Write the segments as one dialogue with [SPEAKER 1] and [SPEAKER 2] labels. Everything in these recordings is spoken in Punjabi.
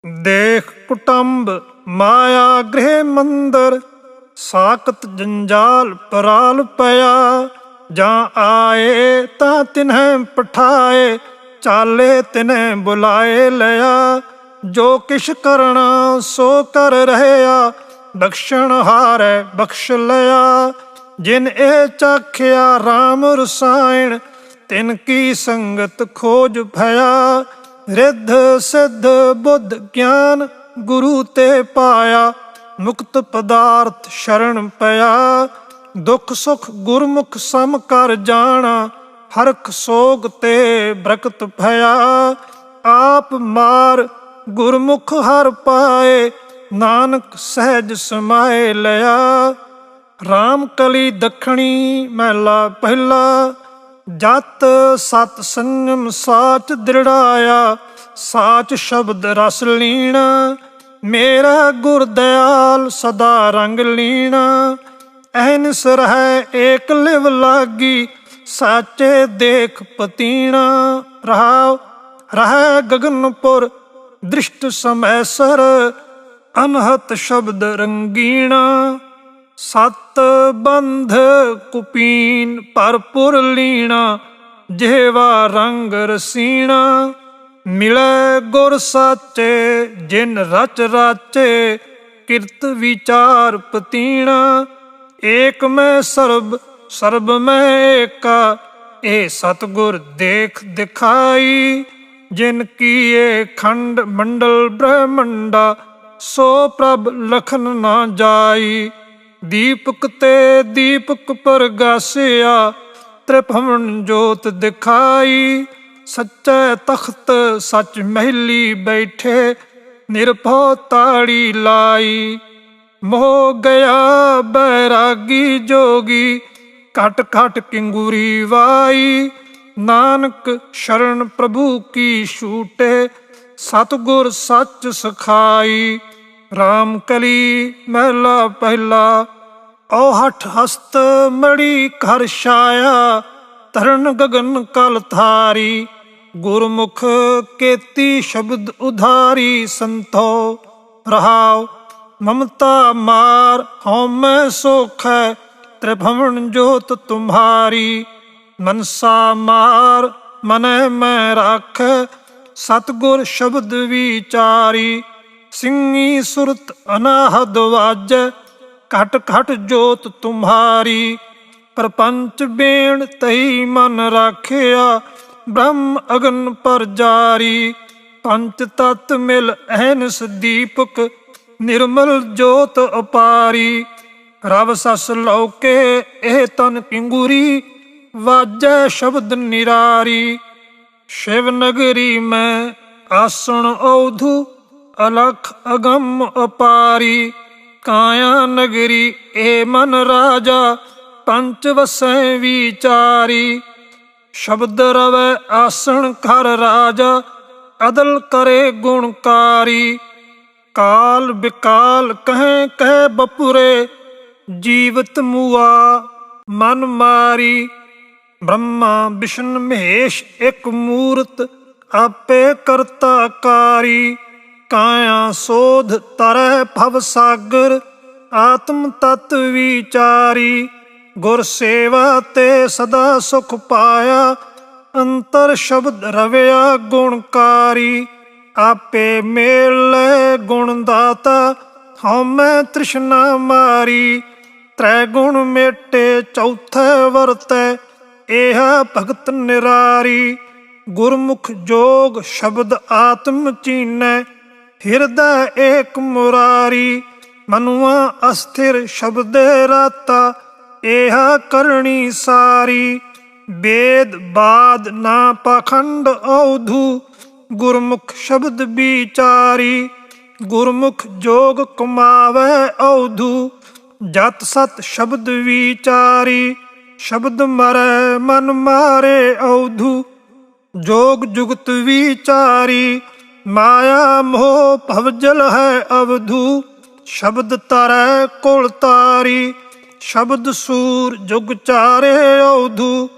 [SPEAKER 1] ਦੇਖ ਕੁਟੰਬ ਮਾਇਆ ਗ੍ਰਹਿ ਮੰਦਰ, ਸਾਕਤ ਜੰਜਾਲ ਪਰਾਲ ਪਿਆ। ਜਾਂ ਆਏ ਤਾਂ ਤਿਨਹਿ ਪਠਾਏ, ਚਾਲੇ ਤਿਨਹਿ ਬੁਲਾਏ ਲਿਆ। ਜੋ ਕਿਛ ਕਰਣਾ ਸੋ ਕਰ ਰਹਿਆ, ਬਖਸ਼ਣ ਹਾਰੈ ਬਖਸ਼ ਲਿਆ। ਜਿਨ ਇਹ ਚਾਖਿਆ ਰਾਮ ਰਸਾਇਣ, ਤਿਨ ਕੀ ਸੰਗਤ ਖੋਜ ਭਇਆ। ਰਿੱਧ ਸਿੱਧ ਬੁੱਧ ਗਿਆਨ ਗੁਰੂ ਤੇ ਪਾਇਆ, ਮੁਕਤ ਪਦਾਰਥ ਸ਼ਰਨ ਪਿਆ। ਦੁੱਖ ਸੁਖ ਗੁਰਮੁਖ ਸਮ ਕਰ ਜਾਣਾ, ਹਰਖ ਸੋਗ ਤੇ ਬਰਕਤ ਭਇਆ। ਆਪ ਮਾਰ ਗੁਰਮੁਖ ਹਰ ਪਾਏ, ਨਾਨਕ ਸਹਿਜ ਸਮਾਏ ਲਿਆ। ਰਾਮ ਕਲੀ ਦੱਖਣੀ ਮਹਿਲਾ ਪਹਿਲਾ। ਜਤ ਸਤ ਸੰਜਮ ਸਾਚ ਦ੍ਰਿੜਾਇਆ, ਸਾਚ ਸ਼ਬਦ ਰਸ ਲੀਣਾ। ਮੇਰਾ ਗੁਰ ਦਇਆਲ ਸਦਾ ਰੰਗ ਲੀਣਾ। ਅਹਨਿਸ ਰਹਿ ਏਕ ਲਿਵ ਲਾਗੀ, ਸਾਚੇ ਦੇਖ ਪਤੀਣਾ। ਰਹਾਉ ਰਹਿ ਗਗਨਪੁਰ ਦ੍ਰਿਸ਼ਟ ਸਮੈਸਰ, ਅਨਹਤ ਸ਼ਬਦ ਰੰਗੀਣਾ। ਸਤ ਬੰਧ ਕੁਪੀਨ ਭਰਪੁਰ ਲੀਣਾ, ਜਿਹਵਾ ਰੰਗ ਰਸੀਣਾ। ਮਿਲੈ ਗੁਰ ਸਾਚੇ ਜਿਨ ਰਚ ਰਾਚੇ, ਕਿਰਤ ਵਿਚਾਰ ਪਤੀਣਾ। ਏਕ ਮੈਂ ਸਰਬ ਸਰਬ ਮੈਂ ਏਕਾ, ਇਹ ਸਤਿਗੁਰ ਦੇਖ ਦਿਖਾਈ। ਜਿਨ ਕੀਏ ਖੰਡ ਮੰਡਲ ਬ੍ਰਹਮੰਡਾ, ਸੋ ਪ੍ਰਭ ਲਖਨ ਨਾ ਜਾਈ। ਦੀਪਕ ਤੇ ਦੀਪਕ ਪ੍ਰਗਾਸਿਆ, ਤ੍ਰਿਭਵਨ ਜੋਤ ਦਿਖਾਈ। ਸੱਚੇ ਤਖਤ ਸੱਚ ਮਹਿਲੀ ਬੈਠੇ, ਨਿਰਭਉ ਤਾੜੀ ਲਾਈ। ਮੋਹ ਗਿਆ ਬੈਰਾਗੀ ਜੋਗੀ, ਘਟ ਘਟ ਕਿੰਗੂਰੀ ਵਾਈ। ਨਾਨਕ ਸ਼ਰਨ ਪ੍ਰਭੂ ਕੀ ਛੂਟੇ, ਸਤਿਗੁਰ ਸੱਚ ਸਖਾਈ। ਰਾਮ ਕਲੀ ਮਹਿਲਾ ਪਹਿਲਾ। ਔਹਠ ਹਸਤ ਮੜੀ ਘਰ ਛਾਇਆ, ਤਰਨ ਗਗਨ ਕਲ ਥਾਰੀ। ਗੁਰਮੁਖ ਕੇਤੀ ਸ਼ਬਦ ਉਧਾਰੀ, ਸੰਤੋ ਰਹਾਉ। ਮਮਤਾ ਮਾਰ ਹਉਮੈ ਸੋਖੈ, ਤ੍ਰਿਭਵਨ ਜੋਤ ਤੁਮਹਾਰੀ। ਮਨਸਾ ਮਾਰ ਮਨੈ ਮੈਂ ਰਾਖੈ, ਸਤਿਗੁਰ ਸ਼ਬਦ ਵਿਚਾਰੀ। ਸਿੰਘੀ ਸੁਰਤ ਅਨਾਹਦ ਵਾਜੈ, ਘਟ ਘਟ ਜੋਤ ਤੁਮਹਾਰੀ। ਪ੍ਰਪੰਚ ਬੇਣ ਤਹੀ ਮਨ ਰਾਖਿਆ, ਬ੍ਰਹਮ ਅਗਨ ਪਰ ਜਾਰੀ। ਪੰਚ ਤਤ ਮਿਲ ਅਹਨਿਸ ਦੀਪਕ, ਨਿਰਮਲ ਜੋਤ ਅਪਾਰੀ। ਰਵ ਸਸ ਲਉਕੇ ਇਹ ਤਨ ਕਿੰਗੂਰੀ, ਵਾਜੈ ਸ਼ਬਦ ਨਿਰਾਰੀ। ਸ਼ਿਵ ਨਗਰੀ ਮੈਂ ਆਸਣ ਔਧੂ, ਅਲਖ ਅਗੰਮ ਅਪਾਰੀ। ਕਾਇਆ ਨਗਰੀ ਏ ਮਨ ਰਾਜਾ, ਪੰਚ ਵਸੈ ਵਿਚਾਰੀ। ਸ਼ਬਦ ਰਵੈ ਆਸਣ ਘਰ ਰਾਜਾ, ਅਦਲ ਕਰੇ ਗੁਣਕਾਰੀ। ਕਾਲ ਬਿਕਾਲ ਕਹਿ ਕਹਿ ਬਪੁਰੇ, ਜੀਵਤ ਮੁਆ ਮਨ ਮਾਰੀ। ਬ੍ਰਹਮਾ ਵਿਸ਼ਨ ਮਹੇਸ਼ ਇਕ ਮੂਰਤ, ਆਪੇ ਕਰਤਾ ਕਾਰੀ। ਕਾਇਆ ਸੋਧ ਤਰੈ ਭਵ ਸਾਗਰ, ਆਤਮ ਤਤ ਵਿਚਾਰੀ। ਗੁਰ ਸੇਵਾ ਤੇ ਸਦਾ ਸੁਖ ਪਾਇਆ, ਅੰਤਰ ਸ਼ਬਦ ਰਵਿਆ ਗੁਣਕਾਰੀ। ਆਪੇ ਮੇਲੇ ਗੁਣ ਦਾਤਾ, ਹਉਮੈ ਤ੍ਰਿਸ਼ਨਾ ਮਾਰੀ। ਤ੍ਰੈ ਗੁਣ ਮੇਟੇ ਚੌਥੈ ਵਰਤੈ, ਇਹ ਭਗਤ ਨਿਰਾਰੀ। ਗੁਰਮੁਖ ਜੋਗ ਸ਼ਬਦ ਆਤਮ ਚੀਨੈ, ਹਿਰਦੈ ਏਕ ਮੁਰਾਰੀ। ਮਨੁਆ ਅਸਥਿਰ ਸ਼ਬਦੇ ਰਾਤਾ, ਇਹ ਕਰਨੀ ਸਾਰੀ। ਵੇਦ ਬਾਦ ਨਾ ਪਾਖੰਡ ਔਧੂ, ਗੁਰਮੁਖ ਸ਼ਬਦ ਵਿਚਾਰੀ। ਗੁਰਮੁਖ ਜੋਗ ਕਮਾਵੈ ਔਧੂ, ਜਤ ਸਤ ਸ਼ਬਦ ਵਿਚਾਰੀ। ਸ਼ਬਦ ਮਰੈ ਮਨ ਮਾਰੇ ਔਧੂ, ਜੋਗ ਜੁਗਤ ਵਿਚਾਰੀ। ਮਾਇਆ ਮੋਹ ਭਵਜਲ ਹੈ ਅਵਧੂ, ਸ਼ਬਦ ਤਰੈ ਕੁਲ ਤਾਰੀ। ਸ਼ਬਦ ਸੂਰ ਜੁਗ ਚਾਰੇ ਔਧੂ,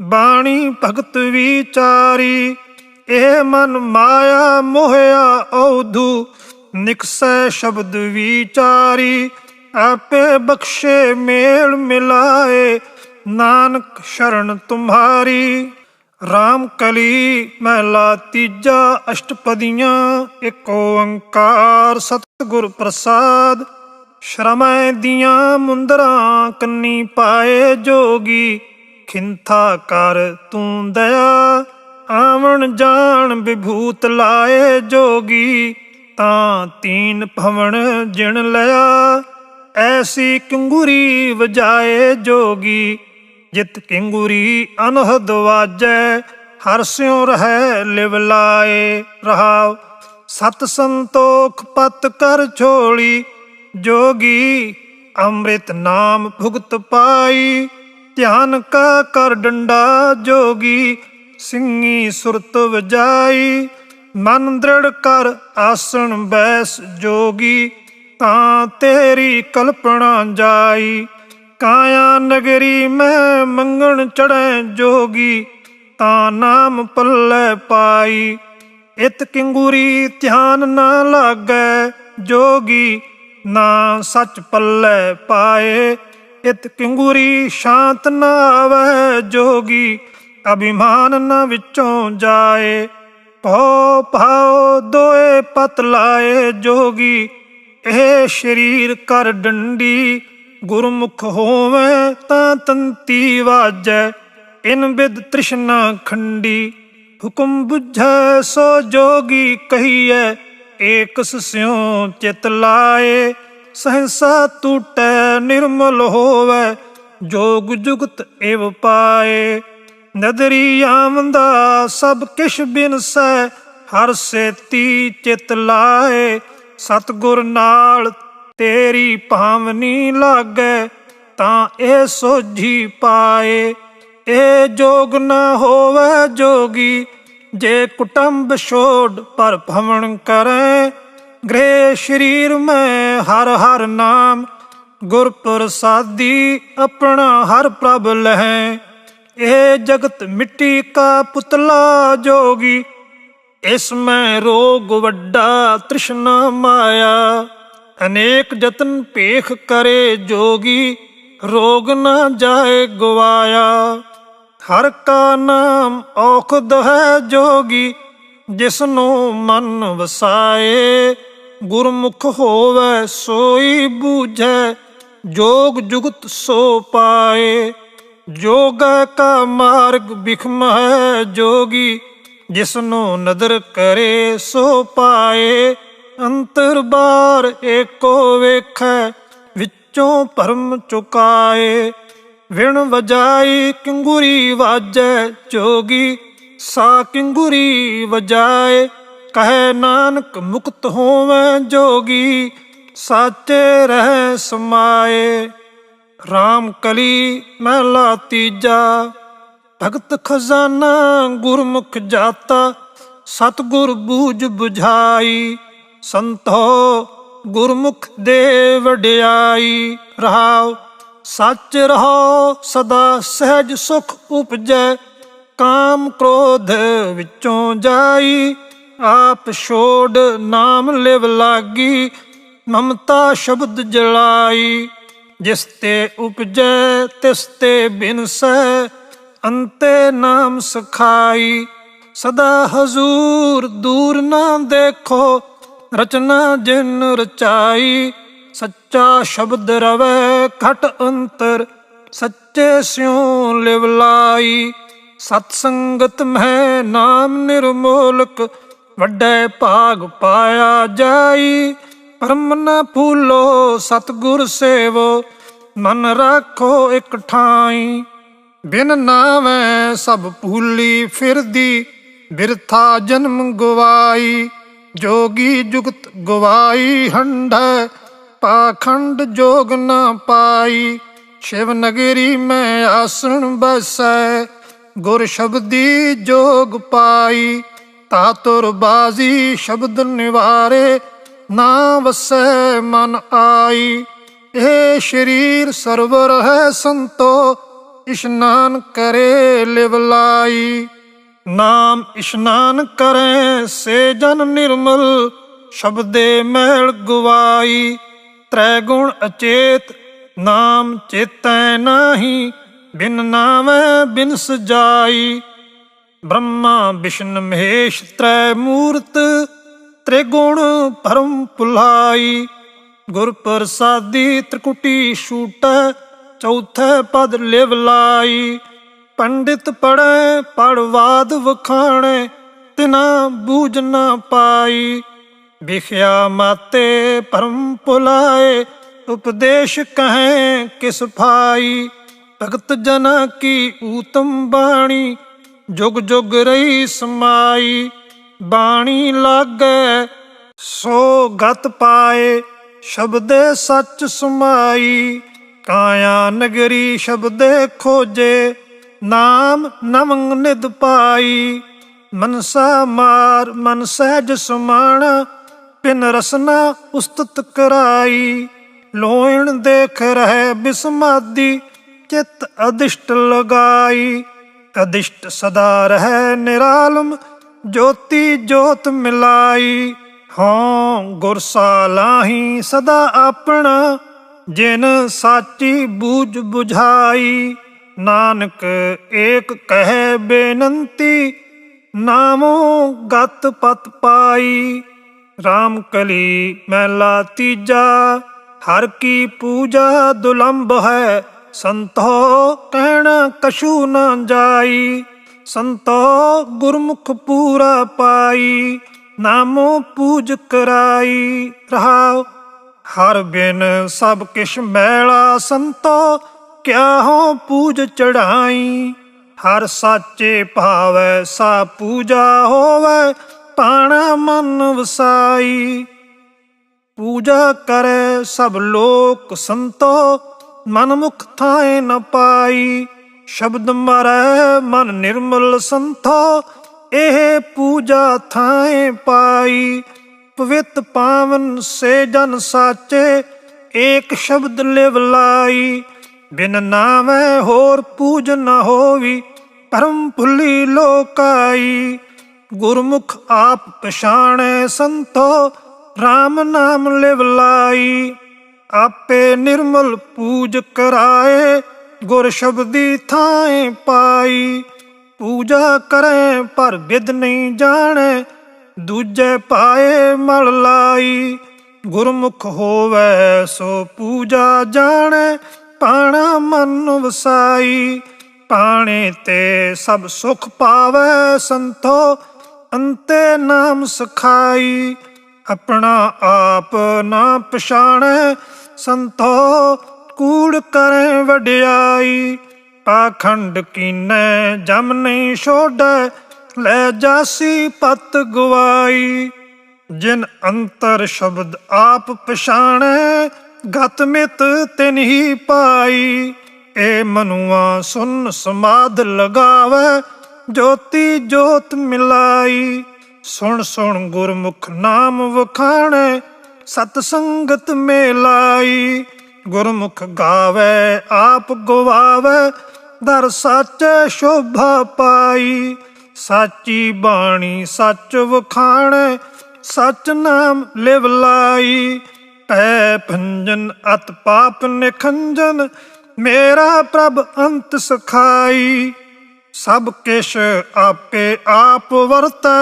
[SPEAKER 1] ਬਾਣੀ ਭਗਤ ਵਿਚਾਰੀ। ਇਹ ਮਨ ਮਾਇਆ ਮੋਹਿਆ ਔਧੂ, ਨਿਕਸੈ ਸ਼ਬਦ ਵਿਚਾਰੀ। ਆਪੇ ਬਖਸ਼ੇ ਮੇਲ ਮਿਲਾਏ, ਨਾਨਕ ਸ਼ਰਨ ਤੁਮਹਾਰੀ। ਰਾਮ ਕਲੀ ਮਹਿਲਾ ਤੀਜਾ ਅਸ਼ਟਪਦੀਆਂ। ਇੱਕ ਓੰਕਾਰ ਸਤਿਗੁਰ ਪ੍ਰਸਾਦ। ਸ਼ਰਮੈ ਦੀਆਂ ਮੁੰਦਰਾਂ ਕੰਨੀ ਪਾਏ ਜੋਗੀ, ਖਿੰਥਾ ਕਰ ਤੂੰ ਦਇਆ। ਆਵਣ ਜਾਣ ਵਿਭੂਤ ਲਾਏ ਜੋਗੀ, ਤਾਂ ਤੀਨ ਭਵਨ ਜਿਣ ਲਿਆ। ਐਸੀ ਕਿੰਗੂਰੀ ਵਜਾਏ ਜੋਗੀ, ਜਿਤ ਕਿੰਗੂਰੀ ਅਨਹਦ ਵਾਜੈ। ਹਰਿ ਸਿਉ ਰਹਿ ਲਿਵ ਲਾਏ। ਰਹਾਉ ਸਤ ਸੰਤੋਖ ਪਤ ਕਰ ਛੋਲੀ, ਜੋਗੀ ਅੰਮ੍ਰਿਤ ਨਾਮ ਭੁਗਤ ਪਾਈ। ਧਿਆਨ ਕਾ ਕਰ ਡੰਡਾ ਜੋਗੀ, ਸਿੰਘੀ ਸੁਰਤ ਵਜਾਈ। ਮਨ ਦ੍ਰਿੜ ਕਰ ਆਸਣ ਬੈਸ ਜੋਗੀ, ਤਾਂ ਤੇਰੀ ਕਲਪਨਾ ਜਾਈ। ਕਾਇਆ ਨਗਰੀ ਮੈਂ ਮੰਗਣ ਚੜ੍ਹੈ ਜੋਗੀ, ਤਾਂ ਨਾਮ ਪੱਲੇ ਪਾਈ। ਇਤ ਕਿੰਗੂਰੀ ਧਿਆਨ ਨਾ ਲਾਗੈ ਜੋਗੀ, ਨਾ ਸੱਚ ਪੱਲੇ ਪਾਏ। ਇਤ ਕਿੰਗੂਰੀ ਸ਼ਾਂਤ ਨਾ ਆਵੈ ਜੋਗੀ, ਅਭਿਮਾਨ ਨਾ ਵਿੱਚੋਂ ਜਾਏ। ਭਉ ਭਾਉ ਦੋਏ ਪਤ ਲਾਏ ਜੋਗੀ, ਇਹ ਸਰੀਰ ਕਰ ਡੰਡੀ। ਗੁਰਮੁਖ ਹੋਵੇ ਤਾਂ ਤੰਤੀ ਵਾਜੈ, ਇਨ ਬਿਦ ਤ੍ਰਿਸ਼ਨਾ ਖੰਡੀ। ਹੁਕਮ ਬੁਝੈ ਸੋ ਜੋਗੀ ਕਹੀਐ, ਏਕਸ ਸਿਉ ਚਿਤ ਲਾਏ। ਸਹਸਾ ਟੂਟੈ ਨਿਰਮਲ ਹੋਵੈ, ਜੋਗ ਜੁਗਤ ਏਵ ਪਾਏ। ਨਦਰੀ ਆਮਦਾ ਸਭ ਕਿਛ ਬਿਨਸੈ, ਹਰ ਸੇਤੀ ਚਿਤ ਲਾਏ। ਸਤਿਗੁਰ ਨਾਲ ਤੇਰੀ ਭਾਵਨੀ ਲਾਗੈ, ਤਾਂ ਇਹ ਸੋਝੀ ਪਾਏ। ਇਹ ਜੋਗ ਨਾ ਹੋਵੈ ਜੋਗੀ, ਜੇ ਕੁਟੰਬ ਛੋੜ ਪਰ ਭਵਨ ਕਰੈ। ਗ੍ਰਹਿ ਸਰੀਰ ਮੈਂ ਹਰ ਹਰ ਨਾਮ, ਗੁਰ ਪ੍ਰਸਾਦੀ ਆਪਣਾ ਹਰ ਪ੍ਰਭ ਲਹੈ। ਇਹ ਜਗਤ ਮਿੱਟੀ ਕਾ ਪੁਤਲਾ ਜੋਗੀ, ਇਸ ਮੈਂ ਰੋਗ ਵੱਡਾ ਤ੍ਰਿਸ਼ਨਾ ਮਾਇਆ। ਅਨੇਕ ਜਤਨ ਭੇਖ ਕਰੇ ਜੋਗੀ, ਰੋਗ ਨਾ ਜਾਏ ਗਵਾਇਆ। ਹਰ ਕਾ ਨਾਮ ਔਖਦ ਹੈ ਜੋਗੀ, ਜਿਸਨੂੰ ਮਨ ਵਸਾਏ। ਗੁਰਮੁਖ ਹੋਵੇ ਸੋਈ ਬੂਝੈ, ਜੋਗ ਜੁਗਤ ਸੋ ਪਾਏ। ਜੋਗਾ ਕਾ ਮਾਰਗ ਬਿਖਮ ਹੈ ਜੋਗੀ, ਜਿਸਨੂੰ ਨਦਰ ਕਰੇ ਸੋ ਪਾਏ। ਅੰਤਰ ਬਾਰ ਏਕੋ ਵੇਖੈ, ਵਿੱਚੋਂ ਭਰਮ ਚੁਕਾਏ। ਵਿਣ ਵਜਾਈ ਕਿੰਗੂਰੀ ਵਾਜੈ ਜੋਗੀ, ਸਾ ਕਿੰਗੂਰੀ ਵਜਾਏ। ਕਹੈ ਨਾਨਕ ਮੁਕਤ ਹੋਵੇ ਜੋਗੀ, ਸਾਚੇ ਰਹਿ ਸਮਾਏ। ਰਾਮ ਕਲੀ ਮਹਿਲਾ ਤੀਜਾ। ਭਗਤ ਖਜ਼ਾਨਾ ਗੁਰਮੁਖ ਜਾਤਾ, ਸਤਿਗੁਰ ਬੂਝ ਬੁਝਾਈ। ਸੰਤੋ ਗੁਰਮੁਖ ਦੇ ਵਡਿਆਈ। ਰਹਾਉ ਸੱਚ ਰਹੋ ਸਦਾ ਸਹਿਜ ਸੁਖ ਉਪਜੈ, ਕਾਮ ਕ੍ਰੋਧ ਵਿੱਚੋਂ ਜਾਈ। ਆਪ ਛੋੜ ਨਾਮ ਲਿਵ ਲਾਗੀ, ਮਮਤਾ ਸ਼ਬਦ ਜਲਾਈ। ਜਿਸ ਤੇ ਉਪਜੈ ਤਿਸ ਤੇ ਬਿਨਸੈ, ਅੰਤੇ ਨਾਮ ਸਖਾਈ। ਸਦਾ ਹਜ਼ੂਰ ਦੂਰ ਨਾ ਦੇਖੋ, ਰਚਨਾ ਜਿਨ ਰਚਾਈ। ਸੱਚਾ ਸ਼ਬਦ ਰਵੈ ਘਟ ਅੰਤਰ, ਸੱਚੇ ਸਿਉ ਲਿਵ ਲਾਈ। ਸਤ ਸੰਗਤ ਮਹਿ ਨਾਮ ਨਿਰਮੋਲਕ, ਵੱਡੇ ਭਾਗ ਪਾਇਆ ਜਾਈ। ਭਰਮ ਨ ਭੂਲੋ ਸਤਿਗੁਰ ਸੇਵੋ, ਮਨ ਰਾਖੋ ਇਕ ਠਾਈ। ਬਿਨ ਨਾਵੈ ਸਭ ਭੂਲੀ ਫਿਰਦੀ, ਬਿਰਥਾ ਜਨਮ ਗਵਾਈ। ਜੋਗੀ ਜੁਗਤ ਗਵਾਈ ਹੰਢੈ, ਪਾਖੰਡ ਜੋਗ ਨਾ ਪਾਈ। ਸ਼ਿਵ ਨਗਰੀ ਮੈਂ ਆਸਣ ਬਸੈ, ਗੁਰ ਸ਼ਬਦੀ ਜੋਗ ਪਾਈ। ਤਾਤੁਰ ਬਾਜ਼ੀ ਸ਼ਬਦ ਨਿਵਾਰੇ, ਨਾ ਵਸੈ ਮਨ ਆਈ। ਇਹ ਸਰੀਰ ਸਰਵਰ ਹੈ ਸੰਤੋ, ਇਸ਼ਨਾਨ ਕਰੇ ਲਿਵ ਲਾਈ। नाम इशनान करें से जन निर्मल, शब्दे मैल गुवाई। त्रैगुण अचेत नाम चेतै नाही, बिन नामै बिनस जाई। ब्रह्मा विष्णु महेश त्रै मूर्त, त्रिगुण परम पुलाई। गुर प्रसादी त्रिकुटी छूटै, चौथे पद लिव लाई। पंडित पढ़े पढ़वाद वखाणे, तिना बूझ न पाई। विख्या माते परम पुलाए, उपदेश कहें किस भाई। भगत जना की उत्तम बाणी, जुग जुग रही समाई। बाणी लागै सो गत पाए, शब्दे सच समाई। काया नगरी शब्दे खोजे, नाम नमंग निध पाई। मनसा मार मन सहज समाना, पिन रसना उस्तत कराई। लोयण देख रहे बिस्मादी, चित अधिष्ट लगाई। अधिष्ट सदा रहे निरालम, ज्योति ज्योत मिलाई। हों गुर सालाही सदा अपना, जिन साची बूझ बुझाई। नानक एक कहे बेनंती, नामो गत पत पाई। राम कली मैला तीजा, हर की पूजा दुलंभ है। संतो कहना कछु न जाई, संतो गुरमुख पूरा पाई। नामो पूज कराई रहाओ, हर बिन सब किश मैला। संतो क्या हो पूज चढ़ाई। हर साचे भावै सा पूजा होवै, पाणा मन वसाई। पूजा करे सब लोक संतो, मन मुख थाए न पाई। शब्द मरै मन निर्मल संतो, एह पूजा थाए पाई। पवित पावन से जन साचे, एक शब्द लिव लाई। बिन नामै होर पूज न होवी, परम भुली लोकाई। गुरमुख आप पछाणै संतो, राम नाम लिव लाई। आपे निर्मल पूज कराए, गुर शब्दी थाए पाई। पूजा करें पर विद नहीं जाने, दूजे पाए मल लाई। गुरमुख होवै सो पूजा जाने, पाणा मन वसाई। पाणे ते सब सुख पावै संतो, अंते नाम सखाई। अपना आप ना पछाणै संतो, कूड़ करें वड्याई। पाखंड कीनै जम नहीं छोड़ै, लै जासी पत गवाई। जिन अंतर शब्द आप पछाणै, गत मित तिन ही पाई। ए मनुआ सुन समाध लगावै, ज्योति ज्योत मिलाई। सुन सुन गुरमुख नाम वखाणै, सतसंगत में लाई। गुरमुख गावै आप गवावै, दर साचे शोभा पाई। साची बाणी सच वखाणै, सच नाम लिव लाई। पै भंजन अत पाप निखंजन, मेरा प्रभ अंत सखाई। सब किश आपे आप वरतै,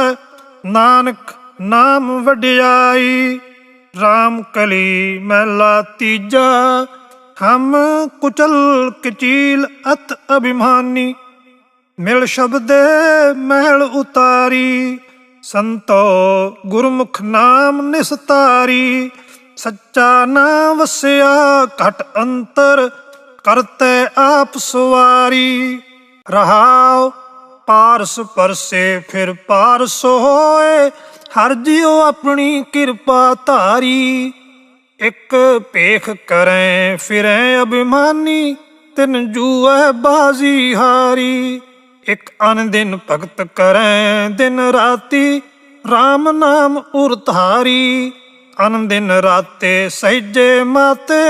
[SPEAKER 1] नानक नाम वड्याई। राम कली मैला तीजा, हम कुचल कचील अत अभिमानी। मिल शब्दे मैल उतारी, संतो गुरमुख नाम निस्तारी। सच्चा ना वसिया घट अंतर, करते आप सवारी। रहाओ पारस परसे फिर पारस होए, हर जियो अपनी कृपा धारी। एक भेख करें फिरें अभिमानी, तिन जूए बाजी हारी। एक अन दिन भगत करें दिन राती, राम नाम उरधारी। अन दिन राते सहजे माते,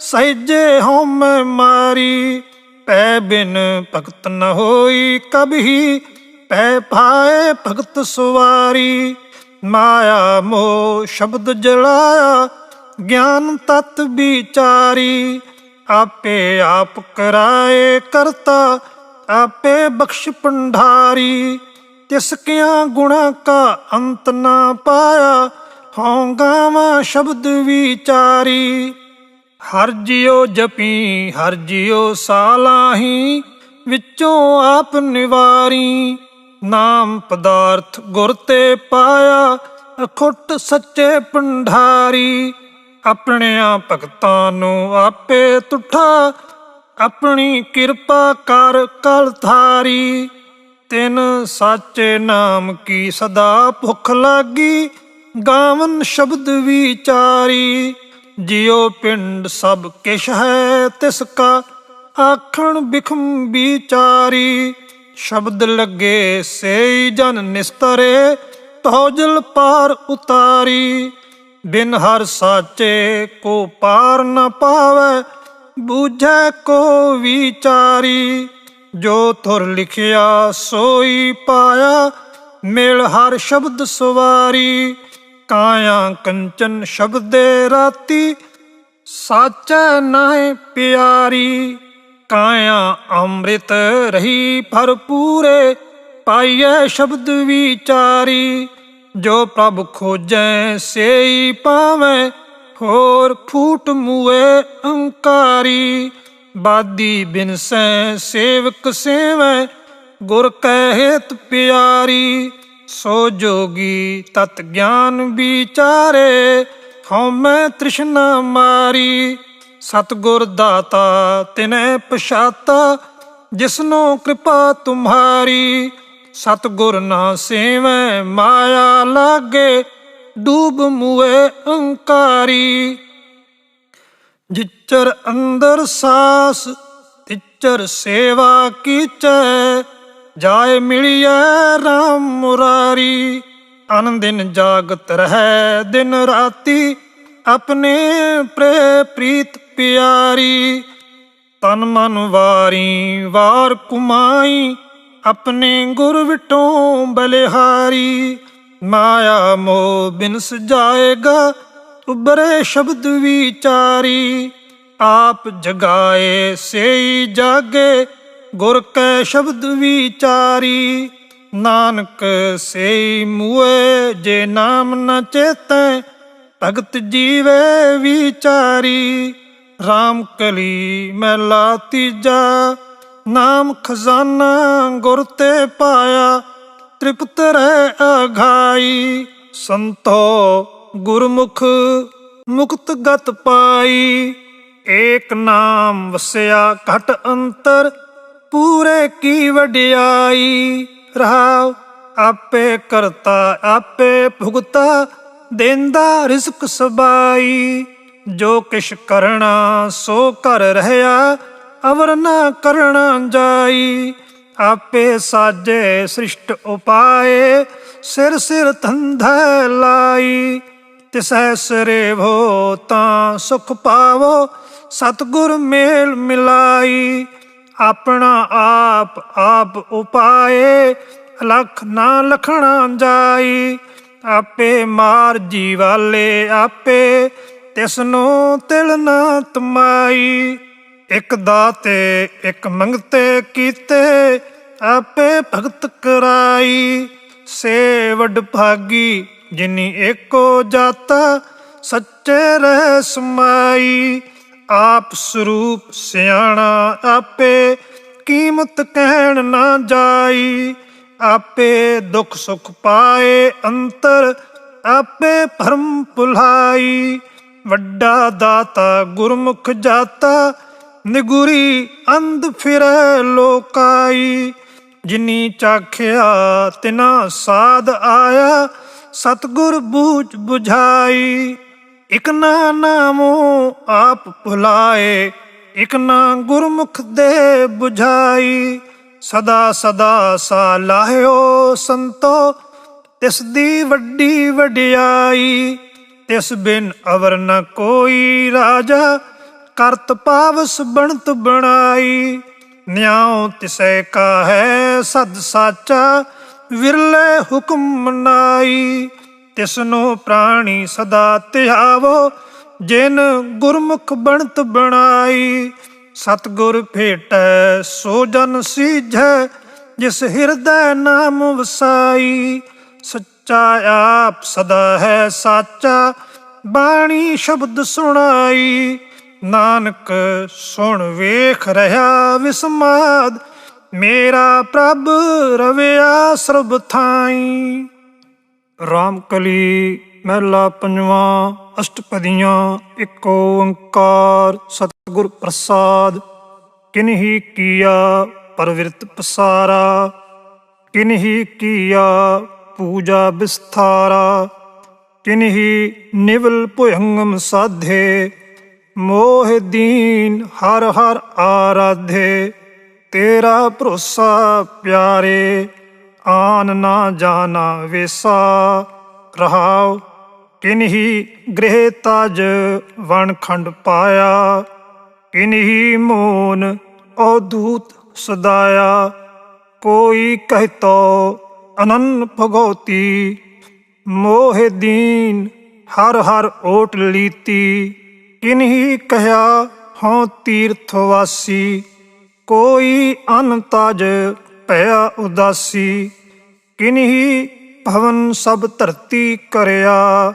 [SPEAKER 1] सहजे होम मारी। पै बिन भगत न होई कभी, ਪੈ ਪਾਏ ਭਗਤ ਸੁਵਾਰੀ। ਮਾਇਆ ਮੋਹ ਸ਼ਬਦ ਜਲਾਇਆ ਗਿਆਨ ਤਤ ਵਿਚਾਰੀ। ਆਪੇ ਆਪ ਕਰਾਏ ਕਰਤਾ ਆਪੇ ਬਖਸ਼ ਭੰਡਾਰੀ। ਤਿਸ ਕਿਆਂ ਗੁਣਾ ਕਾ ਅੰਤ ਨਾ ਪਾਇਆ ਹਉ ਗਾਵਾਂ ਸ਼ਬਦ ਵਿਚਾਰੀ। ਹਰ ਜਿਉ ਜਪੀ ਹਰ ਜਿਉ ਸਾਲਾਹੀ ਵਿੱਚੋਂ ਆਪ ਨਿਵਾਰੀ। ਨਾਮ ਪਦਾਰਥ ਗੁਰ ਤੇ ਪਾਇਆ ਅਖੁੱਟ ਸੱਚੇ ਭੰਡਾਰੀ। ਆਪਣਿਆਂ ਭਗਤਾਂ ਨੂੰ ਆਪੇ ਤੁਠਾ ਆਪਣੀ ਕਿਰਪਾ ਕਰ ਕਲ ਥਾਰੀ। ਤਿਨ ਸਾਚੇ ਨਾਮ ਕੀ ਸਦਾ ਭੁੱਖ ਲਾਗੀ ਗਾਵਨ ਸ਼ਬਦ ਵਿਚਾਰੀ। ਜਿਉ ਪਿੰਡ ਸਭ ਕਿਛ ਹੈ ਤਿਸ ਕਾ ਆਖਣ ਬਿਖਮ ਵਿਚਾਰੀ। ਸ਼ਬਦ ਲੱਗੇ ਸੇਈ ਜਨ ਨਿਸਤਰੇ ਤੌਜਲ ਪਾਰ ਉਤਾਰੀ। ਬਿਨ ਹਰ ਸਾਚੇ ਕੋ ਪਾਰ ਨ ਪਾਵੈ ਬੂਝੈ ਕੋ ਵਿਚਾਰੀ। ਜੋ ਥੁਰ ਲਿਖਿਆ ਸੋਈ ਪਾਇਆ ਮਿਲ ਹਰ ਸ਼ਬਦ ਸਵਾਰੀ। ਕਾਇਆ ਕੰਚਨ ਸ਼ਬਦੇ ਰਾਤੀ ਸਾਚੈ ਨਾਹਿ ਪਿਆਰੀ। ਕਾਇਆ ਅੰਮ੍ਰਿਤ ਰਹੀ ਭਰਪੂਰੇ ਪਾਈਐ ਸ਼ਬਦ ਵਿਚਾਰੀ। ਜੋ ਪ੍ਰਭ ਖੋਜੈ ਸੇਈ ਪਾਵੈ ਹੋਰ ਫੂਟ ਮੂਏ ਅਹੰਕਾਰੀ। ਬਾਦੀ ਬਿਨਸੈ ਸੇਵਕ ਸੇਵੈ ਗੁਰ ਕੈ ਹੇਤ ਪਿਆਰੀ। ਸੋ ਜੋਗੀ ਤਤ ਗਿਆਨ ਵਿਚਾਰੇ ਹਉਮੈ ਤ੍ਰਿਸ਼ਨਾ ਮਾਰੀ। ਸਤਿਗੁਰ ਦਾਤਾ ਤਿਨੈ ਪਛਾਤਾ ਜਿਸਨੋ ਕਿਰਪਾ ਤੁਮਹਾਰੀ। ਸਤਿਗੁਰ ਨਾ ਸੇਵੈ ਮਾਇਆ ਲਾਗੇ ਡੂਬ ਮੂਏ ਅਹੰਕਾਰੀ। ਜਿਚਰ ਅੰਦਰ ਸਾਸ ਤਿਚਰ ਸੇਵਾ ਕੀਚੈ ਜਾਏ ਮਿਲਿਐ ਰਾਮ ਮੁਰਾਰੀ। ਅਨ ਦਿਨ ਜਾਗਤ ਰਹੈ ਦਿਨ ਰਾਤੀ ਆਪਣੇ ਪ੍ਰੀਤ ਪਿਆਰੀ। ਤਨ ਮਨ ਵਾਰੀ ਵਾਰ ਕੁਮਾਈ ਆਪਣੇ ਗੁਰ ਵਿਟੋਂ ਬਲਿਹਾਰੀ। ਮਾਇਆ ਮੋਹ ਬਿਨਸ ਜਾਏਗਾ ਉਬਰੇ ਸ਼ਬਦ ਵਿਚਾਰੀ। ਆਪ ਜਗਾਏ ਸੇਈ ਜਾਗੇ ਗੁਰ ਕੈ ਸ਼ਬਦ ਵਿਚਾਰੀ। ਨਾਨਕ ਸੇਈ ਮੂਏ ਜੇ ਨਾਮ ਨ ਚੇਤੈ ਭਗਤ ਜੀਵੇ ਵਿਚਾਰੀ। ਰਾਮ ਕਲੀ ਮਹਿਲਾ ਤੀਜਾ ਨਾਮ ਖਜ਼ਾਨਾ ਗੁਰ ਤੇ ਪਾਇਆ ਤ੍ਰਿਪਤ ਰਹਿ ਅਘਾਈ। ਸੰਤੋ ਗੁਰਮੁਖ ਮੁਕਤ ਗਤ ਪਾਈ। ਏਕ ਨਾਮ ਵਸਿਆ ਘਟ ਅੰਤਰ ਪੂਰੇ ਕੀ ਵਡਿਆਈ। ਰਹਾਉ ਆਪੇ ਕਰਤਾ ਆਪੇ ਭੁਗਤਾ ਦੇਂਦਾ ਰਿਜ਼ਕ ਸਬਾਈ। ਜੋ ਕਿਛ ਕਰਣਾ ਸੋ ਕਰ ਰਹਿਆ ਅਵਰ ਨਾ ਕਰਣਾ ਜਾਈ। ਆਪੇ ਸਾਜੇ ਸ੍ਰਿਸ਼ਟ ਉਪਾਏ ਸਿਰ ਸਿਰ ਧੰਧੈ ਲਾਈ। ਤਿਸੈ ਸਰੇਵੋ ਤਾਂ ਸੁਖ ਪਾਵੋ ਸਤਿਗੁਰ ਮੇਲ ਮਿਲਾਈ। ਆਪਣਾ ਆਪ ਆਪ ਉਪਾਏ ਅਲਖ ਨਾ ਲਖਣਾ ਜਾਈ। ਆਪੇ ਮਾਰ ਜੀ ਵਾਲੇ ਆਪੇ ਤਿਸਨੂੰ ਤਿਲ ਨਾ ਤਮਾਈ। ਇਕ ਦਾਤੇ ਇਕ ਮੰਗਤੇ ਕੀਤੇ ਆਪੇ ਭਗਤ ਕਰਾਈ। ਸੇ ਵਡ ਭਾਗੀ ਜਿਨੀ ਏਕੋ ਜਾਤਾ ਸੱਚੇ ਰਹਿ ਸਮਾਈ। ਆਪ ਸਰੂਪ ਸਿਆਣਾ ਆਪੇ ਕੀਮਤ ਕਹਿਣ ਨਾ ਜਾਈ। ਆਪੇ ਦੁੱਖ ਸੁਖ ਪਾਏ ਅੰਤਰ ਆਪੇ ਭਰਮ ਭੁਲਾਈ। ਵੱਡਾ ਦਾਤਾ ਗੁਰਮੁਖ ਜਾਤਾ ਨਿਗੁਰੀ ਅੰਧ ਫਿਰੈ ਲੋਕਾਈ। ਜਿਨੀ ਚਾਖਿਆ ਤਿਨਾ ਸਾਧ ਆਇਆ ਸਤਿਗੁਰ ਬੂਝ ਬੁਝਾਈ। ਇਕ ਨਾ ਨਾਮੋ ਆਪ ਭੁਲਾਏ ਇਕ ਨਾ ਗੁਰਮੁਖ ਦੇ ਬੁਝਾਈ। ਸਦਾ ਸਦਾ ਸਾ ਲਾਹਿਓ ਸੰਤੋ ਤਿਸ ਦੀ ਵੱਡੀ ਵਡਿਆਈ। ਤਿਸ ਬਿਨ ਅਵਰ ਨ ਕੋਈ ਰਾਜਾ ਕਰਤ ਪਾਵਸ ਬਣਤ ਬਣਾਈ। ਨਿਆਉ ਤਿਸੈ ਕਾ ਹੈ ਸਦ ਸਾਚਾ ਵਿਰਲੇ ਹੁਕਮ ਮਨਾਈ। ਤਿਸਨੂੰ ਪ੍ਰਾਣੀ ਸਦਾ ਧਿਆਵੋ, ਜਿਨ ਗੁਰਮੁਖ ਬਣਤ ਬਣਾਈ। ਸਤਿਗੁਰ ਭੇਟੈ ਸੋ ਜਨ ਸੀਝੈ, ਜਿਸ ਹਿਰਦੈ ਨਾਮ ਵਸਾਈ। ਸੱਚਾ ਆਪ ਸਦਾ ਹੈ ਸਾਚਾ, ਬਾਣੀ ਸ਼ਬਦ ਸੁਣਾਈ। ਨਾਨਕ ਸੁਣ ਵੇਖ ਰਿਹਾ ਵਿਸਮਾਦ, ਮੇਰਾ ਪ੍ਰਭ ਰਵਿਆ ਸਰਬ ਥਾਈ। ਰਾਮ ਕਲੀ ਮਹਿਲਾ ਪੰਜਵਾਂ। ਅਸ਼ਟਪਦੀਆਂ। ਇੱਕ ਓੰਕਾਰ ਸਤਿਗੁਰ ਪ੍ਰਸਾਦ। ਕਿਨਹੀ ਕੀਆ ਪਰਵਿਰਤ ਪਸਾਰਾ, ਕਿਨਹੀ ਕੀਆ ਪੂਜਾ ਵਿਸਥਾਰਾ। ਕਿਨਹੀ ਨਿਵਲ ਭੁਯੰਗਮ ਸਾਧੇ, ਮੋਹ ਦੀਨ ਹਰ ਹਰ ਆਰਾਧੇ। ਤੇਰਾ ਭਰੋਸਾ ਪਿਆਰੇ, ਆਨ ਨਾ ਜਾਣਾ ਵੇਸਾ। ਰਹਾਉ ਕਿਨਹੀ ਗ੍ਰਹਿ ਤਜ ਵਣ ਖੰਡ ਪਾਇਆ, ਕਿਨਹੀ ਮੋਨ ਅਵਧੂਤ ਸਦਾਇਆ। ਕੋਈ ਕਹਿਤੋ ਅਨੰਨ ਭਗਉਤੀ, ਮੋਹ ਦੀਨ ਹਰ ਹਰ ਓਟ ਲੀਤੀ। ਕਿਨਹੀ ਕਹਿਆ ਹਉ ਤੀਰਥ ਵਾਸੀ, ਕੋਈ ਅਨ ਤਜ ਭਇਆ ਉਦਾਸੀ। ਕਿਨਹੀ ਭਵਨ ਸਭ ਧਰਤੀ ਕਰਿਆ,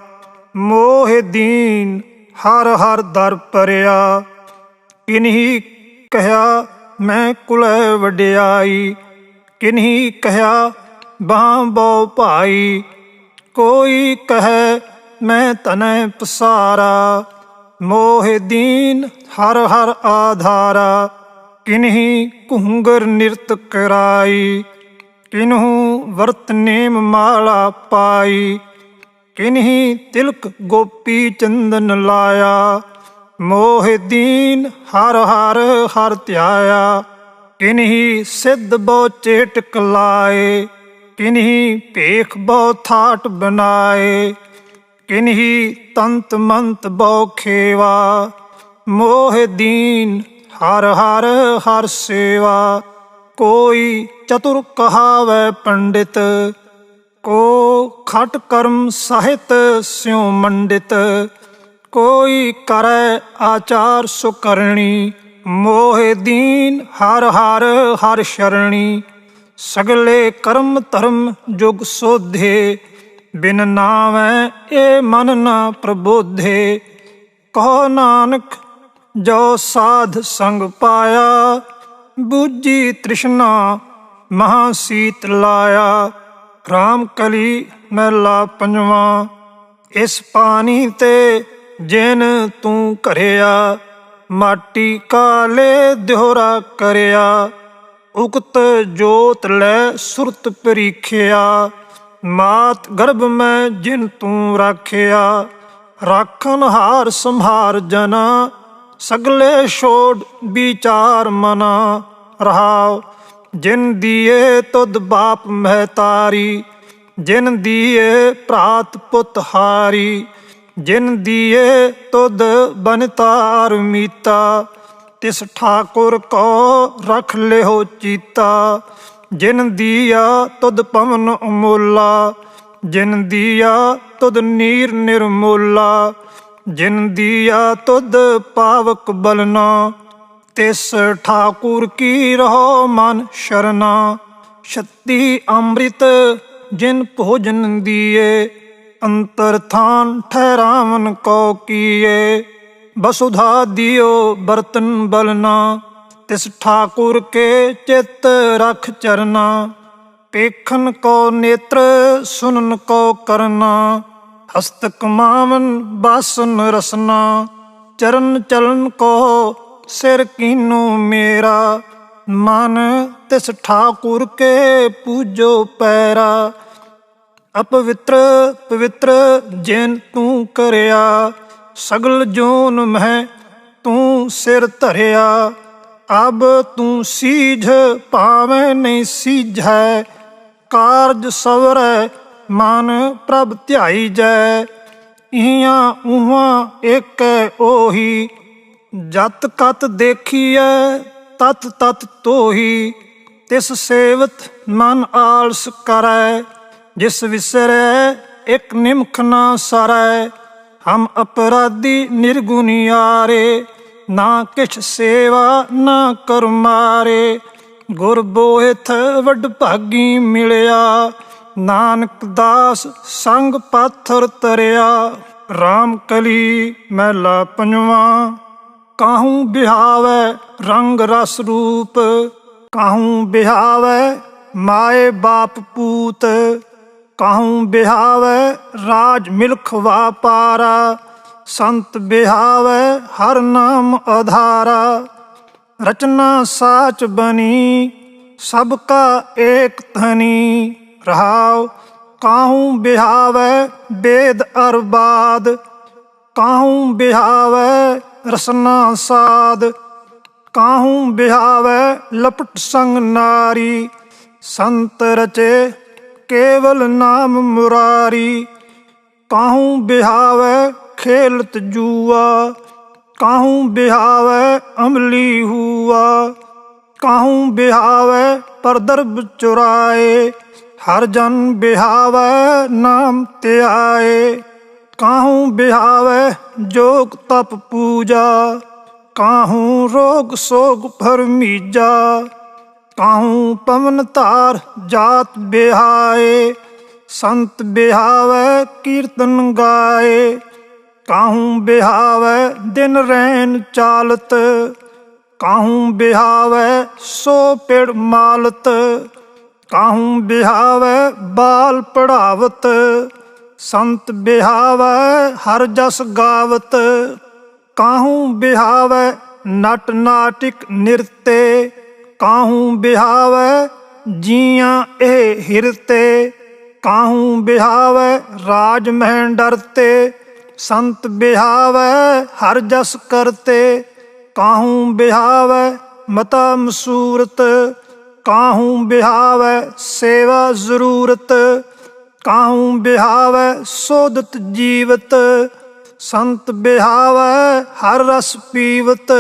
[SPEAKER 1] ਮੋਹ ਦੀਨ ਹਰ ਹਰ ਦਰ ਪਰਿਆ। ਕਿਨਹੀ ਕਹਿਆ ਮੈਂ ਕੁਲੈ ਵਡਿਆਈ, ਕਿਨਹੀ ਕਹਿਆ ਬਾਹ ਬਹੁ ਭਾਈ। ਕੋਈ ਕਹੈ ਮੈਂ ਧਨੈ ਪਸਾਰਾ, ਮੋਹ ਦੀਨ ਹਰ ਹਰ ਆਧਾਰਾ। ਕਿਨਹੀ ਘੂੰਗਰ ਨਿਰਤ ਕਰਾਈ, ਕਿਨਹੂ ਵਰਤ ਨੇਮ ਮਾਲਾ ਪਾਈ। ਕਿਨਹੀ ਤਿਲਕ ਗੋਪੀ ਚੰਦਨ ਲਾਇਆ, ਮੋਹ ਦੀਨ ਹਰ ਹਰ ਹਰ ਧਿਆਇਆ। ਕਿਨਹੀ ਸਿੱਧ ਬਹੁ ਚੇਟਕ ਲਾਏ, ਕਿਨਹੀ ਭੇਖ ਬਹੁ ਥਾਟ ਬਣਾਏ। ਕਿਨਹੀ ਤੰਤ ਮੰਤ ਬਹੁ ਖੇਵਾ, ਮੋਹ ਦੀਨ ਹਰ ਹਰ ਹਰ ਸੇਵਾ। ਕੋਈ ਚਤੁਰ ਕਹਾਵੈ ਪੰਡਿਤ, ਕੋ ਖਟ ਕਰਮ ਸਾਹਿਤ ਸਿਉ ਮੰਡਿਤ। ਕੋਈ ਕਰੈ ਆਚਾਰ ਸੁਕਰਣੀ, ਮੋਹ ਦੀਨ ਹਰ ਹਰ ਹਰ ਸ਼ਰਣੀ। ਸਗਲੇ ਕਰਮ ਧਰਮ ਜੁਗ ਸੋਧੇ, ਬਿਨ ਨਾਵੈ ਇਹ ਮਨ ਨਾ ਪ੍ਰਬੋਧੇ। ਕਹੋ ਨਾਨਕ ਜੋ ਸਾਧ ਸੰਗ ਪਾਇਆ, ਬੂਝੀ ਤ੍ਰਿਸ਼ਨਾ ਮਹਾ ਸੀਤ ਲਾਇਆ। ਰਾਮ ਕਲੀ ਮਹਿਲਾ ਪੰਜਵਾਂ। ਇਸ ਪਾਣੀ ਤੇ ਜਿਨ ਤੂੰ ਘਰਿਆ, ਮਾਟੀ ਕਾਲੇ ਦਿਹੁਰਾ ਕਰਿਆ। ਉਕਤ ਜੋਤ ਲੈ ਸੁਰਤ ਪਰੀਖਿਆ, ਮਾਤ ਗਰਭ ਮੈਂ ਜਿਨ ਤੂੰ ਰਾਖਿਆ। ਰਾਖਨ ਹਾਰ ਸੰਹਾਰ ਜਨਾ, ਸਗਲੇ ਛੋੜ ਵਿਚਾਰ ਮਨਾ। ਰਹਾਉ ਜਿਨ ਦੀਏ ਤੁਧ ਬਾਪ ਮਹਿਤਾਰੀ, ਜਿਨ ਦੀਏ ਭਰਾਤ ਪੁੱਤ ਹਾਰੀ। ਜਿਨ ਦੀਏ ਤੁਧ ਬਨਤਾਰ ਮੀਤਾ, ਤਿਸ ਠਾਕੁਰ ਕੋ ਰਖ ਲਿਓ ਚੀਤਾ। ਜਿਨ ਦੀਆ ਤੁਧ ਪਵਨ ਅਮੋਲਾ, ਜਿਨ ਦੀਆ ਤੁਧ ਨੀਰ ਨਿਰਮੋਲਾ। ਜਿਨ ਦੀਆ ਤੁਧ ਪਾਵਕ ਬਲਨਾ, ਤਿਸ ਠਾਕੁਰ ਕੀ ਰਹੋ ਮਨ ਸ਼ਰਨਾ। ਛੱਤੀ ਅੰਮ੍ਰਿਤ ਜਿਨ ਭੋਜਨ ਦੀਏ, ਅੰਤਰ ਥਾਨ ਠਹਿਰਾਵਨ ਕੋ ਕੀਏ। ਵਸੁਧਾ ਦਿਓ ਬਰਤਨ ਬਲਨਾ, ਤਿਸ ਠਾਕੁਰ ਕੇ ਚਿੱਤ ਰਖ ਚਰਨਾ। ਪੇਖਨ ਕੋ ਨੇਤਰ ਸੁਨਨ ਕੋ ਕਰਨਾ, ਹਸਤ ਕਮਾਵਨ ਬਾਸਨ ਰਸਨਾ। ਚਰਨ ਚਲਨ ਕੋ ਸਿਰ ਕੀਨੂ ਮੇਰਾ, ਮਨ ਤਿਸ ਠਾਕੁਰ ਕੇ ਪੂਜੋ ਪੈਰਾ। ਅਪਵਿੱਤਰ ਪਵਿੱਤਰ ਜਿਨ ਤੂੰ ਕਰਿਆ, ਸਗਲ ਜੋਨ ਮਹਿ ਤੂੰ ਸਿਰ ਧਰਿਆ। ਅਬ ਤੂੰ ਸੀਝ ਭਾਵੇਂ ਨਹੀਂ ਸੀਝੈ, ਕਾਰਜ ਸਵਰੈ ਮਨ ਪ੍ਰਭ ਧਿਆਈ ਜੈ। ਇਹਾਂ ਉਹਾਂ ਏਕੈ ਉਹੀ, ਜਤ ਕਤ ਦੇਖੀਐ ਤਤ ਤਤ ਤੋਹੀ। ਤਿਸ ਸੇਵਤ ਮਨ ਆਲਸ ਕਰੈ। ਜਿਸ ਵਿਸਰੈ ਇਕ ਨਿਮਖ ਨਾ ਸਰੈ। ਹਮ ਅਪਰਾਧੀ ਨਿਰਗੁਣਿਆਰੇ। ਨਾ ਕਿਛ ਸੇਵਾ ਨਾ ਕਰ ਮਾਰੇ। ਗੁਰ ਬੋਹਿਥ ਵੱਡ ਭਾਗੀ ਮਿਲਿਆ। ਨਾਨਕ ਦਾਸ ਸੰਗ ਪਾਥਰ ਤਰਿਆ। ਰਾਮ ਕਲੀ ਮਹਿਲਾ ਪੰਜਵਾਂ। ਕਾਹੂ ਬਿਹਾਵੈ ਰੰਗ ਰਸ ਰੂਪ। ਕਾਹੂ ਬਿਹਾਵੈ ਮਾਏ ਬਾਪ ਪੂਤ। ਕਾਹੂ ਬਿਹਾਵੈ ਰਾਜ ਮਿਲਖ ਵਾਪਾਰਾ। ਸੰਤ ਬਿਹਾਵੈ ਹਰ ਨਾਮ ਆਧਾਰਾ। ਰਚਨਾ ਸਾਚ ਬਣੀ ਸਭ ਕਾ ਏਕ ਧਨੀ। ਰਹਾਉ ਕਾਹੂ ਬਿਹਾਵੈ ਵੇਦ ਅਰ ਬਾਦ। ਕਾਹੂ ਬਿਹਾਵੈ ਰਸਨਾ ਸਾਧ। ਕਾਹੂ ਬਿਹਾਵੈ ਲਪਟ ਸੰਗ ਨਾਰੀ। ਸੰਤ ਰਚੇ ਕੇਵਲ ਨਾਮ ਮੁਰਾਰੀ। ਕਾਹੂ ਬਿਹਾਵੈ ਖੇਲਤ ਜੂਆ। ਕਾਹੂ ਬਿਹਾਵੈ ਅਮਲੀ ਹੂਆ। ਕਾਹੂ ਬਿਹਾਵੈ ਪਰਦਰਬ ਚੁਰਾਏ। ਹਰ ਜਨ ਬਿਹਾਵੈ ਨਾਮ ਧਿਆਏ। ਕਾਹੂ ਬਿਹਾਵੈ ਜੋਗ ਤਪ ਪੂਜਾ। ਕਾਹੂ ਰੋਗ ਸੋਗ ਭਰਮੀਜਾ। ਕਾਹੂ ਪਵਨ ਧਾਰ ਜਾਤ ਬਿਹਾਏ। ਸੰਤ ਬਿਹਾਵੈ ਕੀਰਤਨ ਗਾਏ। ਕਾਹੂ ਬਿਹਾਵੈ ਦਿਨ ਰੈਨ ਚਾਲਤ। ਕਾਹੂ ਬਿਹਾਵੈ ਸੋ ਪਿੜ ਮਾਲਤ। ਕਾਹੂ ਬਿਹਾਵੈ ਬਾਲ ਪੜਾਵਤ। ਸੰਤ ਬਿਹਾਵੈ ਹਰ ਜਸ ਗਾਵਤ। ਕਾਹੂ ਬਿਹਾਵੈ ਨਟ ਨਾਟਿਕ ਨਿਰਤੇ। ਕਾਹੂ ਬਿਹਾਵੈ ਜੀਆਂ ਇਹ ਹਿਰਤੇ। ਕਾਹੂ ਬਿਹਾਵੈ ਰਾਜ ਮਹਿ ਡਰਤੇ। ਸੰਤ ਬਿਹਾਵੈ ਹਰ ਜਸ ਕਰਤੇ। ਕਾਹੂ ਬਿਹਾਵੈ ਮਤਾ ਮਸੂਰਤ। ਕਾਹੂ ਬਿਹਾਵੈ ਸੇਵਾ ਜ਼ਰੂਰਤ। ਕਾਹੂ ਬਿਹਾਵੈ ਸੋਧਤ ਜੀਵਤ। ਸੰਤ ਬਿਹਾਵੈ ਹਰ ਰਸ ਪੀਵਤ।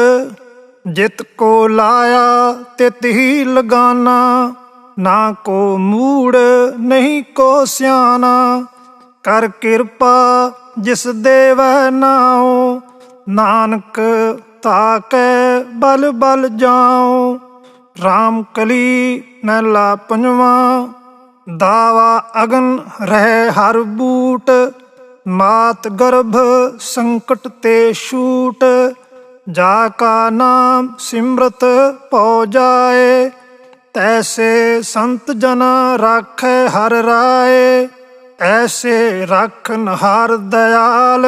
[SPEAKER 1] ਜਿਤ ਕੋ ਲਾਇਆ ਤਿਤ ਹੀ ਲਗਾਨਾ। ਨਾ ਕੋ ਮੂੜ ਨਹੀਂ ਕੋ ਸਿਆਣਾ। ਕਰ ਕਿਰਪਾ ਜਿਸ ਦੇਵੈ ਨਾਉ। ਨਾਨਕ ਤਾਕੈ ਬਲ ਬਲ ਜਾਉ। ਰਾਮ ਕਲੀ ਮਹਿਲਾ ਪੰਜਵਾਂ। ਦਾਵਾ ਅਗਨ ਰਹਿ ਹਰ ਬੂਟ। ਮਾਤ ਗਰਭ ਸੰਕਟ ਤੇ ਛੂਟ। ਜਾ ਕਾ ਨਾਮ ਸਿਮਰਤ ਪਉ ਜਾਏ। ਤੈਸੇ ਸੰਤ ਜਨਾ ਰਾਖੈ ਹਰ ਰਾਏ। ਐਸੇ ਰਾਖਨ ਹਰ ਦਇਆਲ।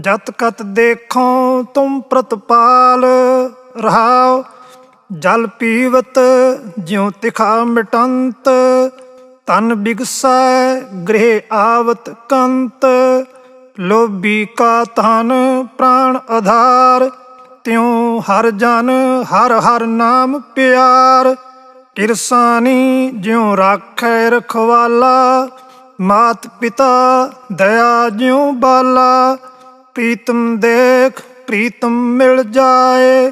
[SPEAKER 1] ਜਤ ਕਤ ਦੇਖੋ ਤੁਮ ਪ੍ਰਤਪਾਲ। ਰਹਾਉ ਜਲ ਪੀਵਤ ਜਿਉ ਤਿਖਾ ਮਿਟੰਤ। ਤਨ ਬਿਗਸੈ ਗ੍ਰਹਿ ਆਵਤ ਕੰਤ। ਲੋਭੀ ਕਾ ਤਨ ਪ੍ਰਾਣ ਆਧਾਰ। ਤਿਉ ਹਰ ਜਨ ਹਰ ਹਰ ਨਾਮ ਪਿਆਰ। ਕਿਰਸਾਨੀ ਜਿਉ ਰਾਖੈ ਰਖਵਾਲਾ। ਮਾਤ ਪਿਤਾ ਦਇਆ ਜਿਉ ਬਾਲਾ। ਪ੍ਰੀਤਮ ਦੇਖ ਪ੍ਰੀਤਮ ਮਿਲ ਜਾਏ।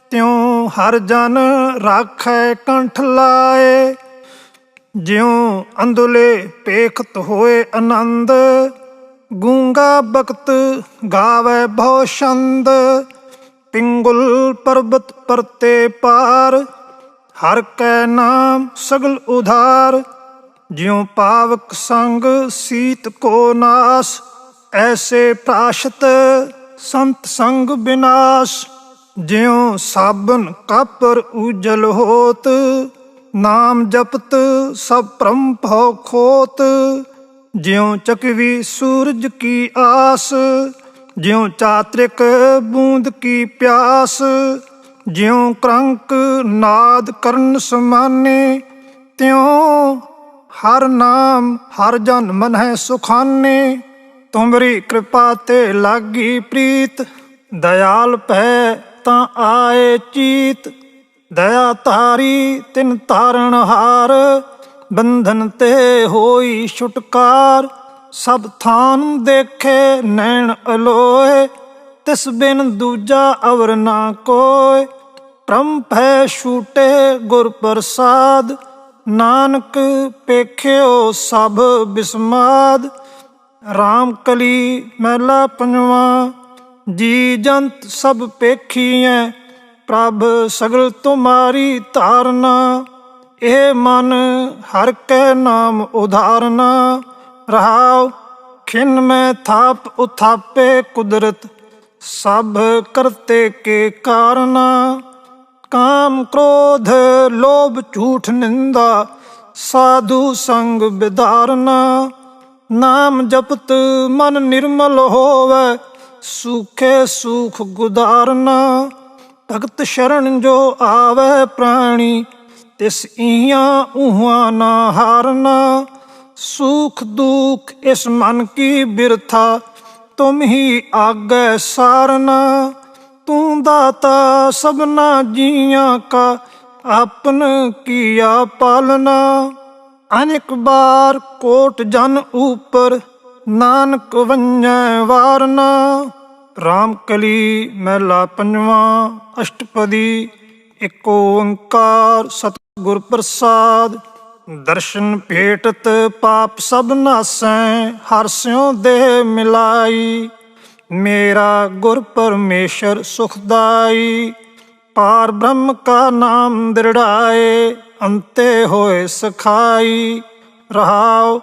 [SPEAKER 1] ਤਿਉ ਹਰ ਜਨ ਰਾਖੈ ਕੰਠ ਲਾਏ। ਜਿਉ ਅੰਧੁਲੇ ਪੇਖਤ ਹੋਏ ਆਨੰਦ। ਗੂੰਗਾ ਬਖਤ ਗਾਵੈ ਬਹੁ ਛੰਦ। ਪਿੰਗੁਲ ਪਰਬਤ ਪਰਤੇ ਪਾਰ। ਹਰ ਕੈ ਨਾਮ ਸਗਲ ਉਧਾਰ। ਜਿਉ ਪਾਵਕ ਸੰਗ ਸੀਤ ਕੋ ਨਾਸ। ਐਸੇ ਪ੍ਰਾਸ਼ਤ ਸੰਤ ਸੰਗ ਬਿਨਾਸ਼। ਜਿਉ ਸਾਬਨ ਕਾਪਰ ਉਜਲ ਹੋਤ। ਨਾਮ ਜਪਤ ਸਭ ਭ੍ਰਮ ਭਉ ਖੋਤ। ਜਿਉ ਚਕਵੀ ਸੂਰਜ ਕੀ ਆਸ। ਜਿਉ ਚਾਤ੍ਰਿਕ ਬੂੰਦ ਕੀ ਪਿਆਸ। ਜਿਉ ਕਰੰਕ ਨਾਦ ਕਰਨ ਸਮਾਨੇ। ਤਿਉ ਹਰ ਨਾਮ ਹਰ ਜਨ ਮਨਹਿ ਸੁਖਾਨੇ। ਤੁਮਰੀ ਕਿਰਪਾ ਤੇ ਲਾਗੀ ਪ੍ਰੀਤ। ਦਇਆਲ ਭੈ ਤਾਂ ਆਏ ਚੀਤ। ਦਇਆ ਧਾਰੀ ਤਿਨ ਤਾਰਨ ਹਾਰ। ਬੰਧਨ ਤੇ ਹੋਈ ਛੁਟਕਾਰ। ਸਭ ਥਾਨ ਦੇਖੇ ਨੈਣ ਅਲੋਏ। ਤਿਸ ਬਿਨ ਦੂਜਾ ਅਵਰ ਨਾ ਕੋਇ। ਭ੍ਰਮ ਭੈ ਛੂਟੇ ਗੁਰ ਪ੍ਰਸਾਦ, ਨਾਨਕ ਪੇਖਿਓ ਸਭ ਬਿਸਮਾਦ। ਰਾਮ ਕਲੀ ਮਹਿਲਾ ਪੰਜਵਾ। ਜੀ ਜੰਤ ਸਭ ਪੇਖੀਐ, ਪ੍ਰਭ ਸਗਲ ਤੁਮਾਰੀ ਧਾਰਨਾ। ਇਹ ਮਨ ਹਰ ਕੈ ਨਾਮ ਉਧਾਰਨਾ। ਰਹਾਉ ਖਿਨ ਮੈਂ ਥਾਪ ਉਥਾਪੇ ਕੁਦਰਤ, ਸਭ ਕਰਤੇ ਕੇ ਕਾਰਨਾ। ਕਾਮ ਕ੍ਰੋਧ ਲੋਭ ਝੂਠ ਨਿੰਦਾ, ਸਾਧੂ ਸੰਗ ਬਿਦਾਰਨਾ। ਨਾਮ ਜਪਤ ਮਨ ਨਿਰਮਲ ਹੋਵੈ, ਸੂਖੇ ਸੂਖ ਗੁਦਾਰਨਾ। ਭਗਤ ਸ਼ਰਨ ਜੋ ਆਵੈ ਪ੍ਰਾਣੀ, ਤਿਸ ਇਹਾਂ ਉਹਾਂ ਨਾ ਹਾਰਨਾ। ਸੁਖ ਦੁਖ ਇਸ ਮਨ ਕੀ ਬਿਰਥਾ, ਤੁਮ ਹੀ ਆਗੈ ਸਾਰਨਾ। ਤੂੰ ਦਾਤਾ ਸਭਨਾ ਜੀਆਂ ਕਾ, ਆਪਨ ਕੀਆ ਪਾਲਨਾ। ਅਨੇਕ ਬਾਰ ਕੋਟ ਜਨ ਉਪਰ, ਨਾਨਕ ਵੰਝੈ ਵਾਰਨਾ। ਰਾਮ ਕਲੀ ਮਹਿਲਾ ਪੰਜਵਾ। ਅਸ਼ਟਪਦੀ। ਏਕ ਓੰਕਾਰ ਸਤਿਗੁਰ ਪ੍ਰਸਾਦ। ਦਰਸ਼ਨ ਭੇਟਤ ਪਾਪ ਸਭ ਨਾਸੈ, ਹਰਿ ਸਿਉ ਦੇਹ ਮਿਲਾਈ। ਮੇਰਾ ਗੁਰ ਪਰਮੇਸ਼ਰ ਸੁਖਦਾਈ, ਪਾਰ ਬ੍ਰਹਮ ਕਾ ਨਾਮ ਦ੍ਰਿੜਾਏ। ਅੰਤੇ ਹੋਏ ਸਖਾਈ। ਰਹਾਉ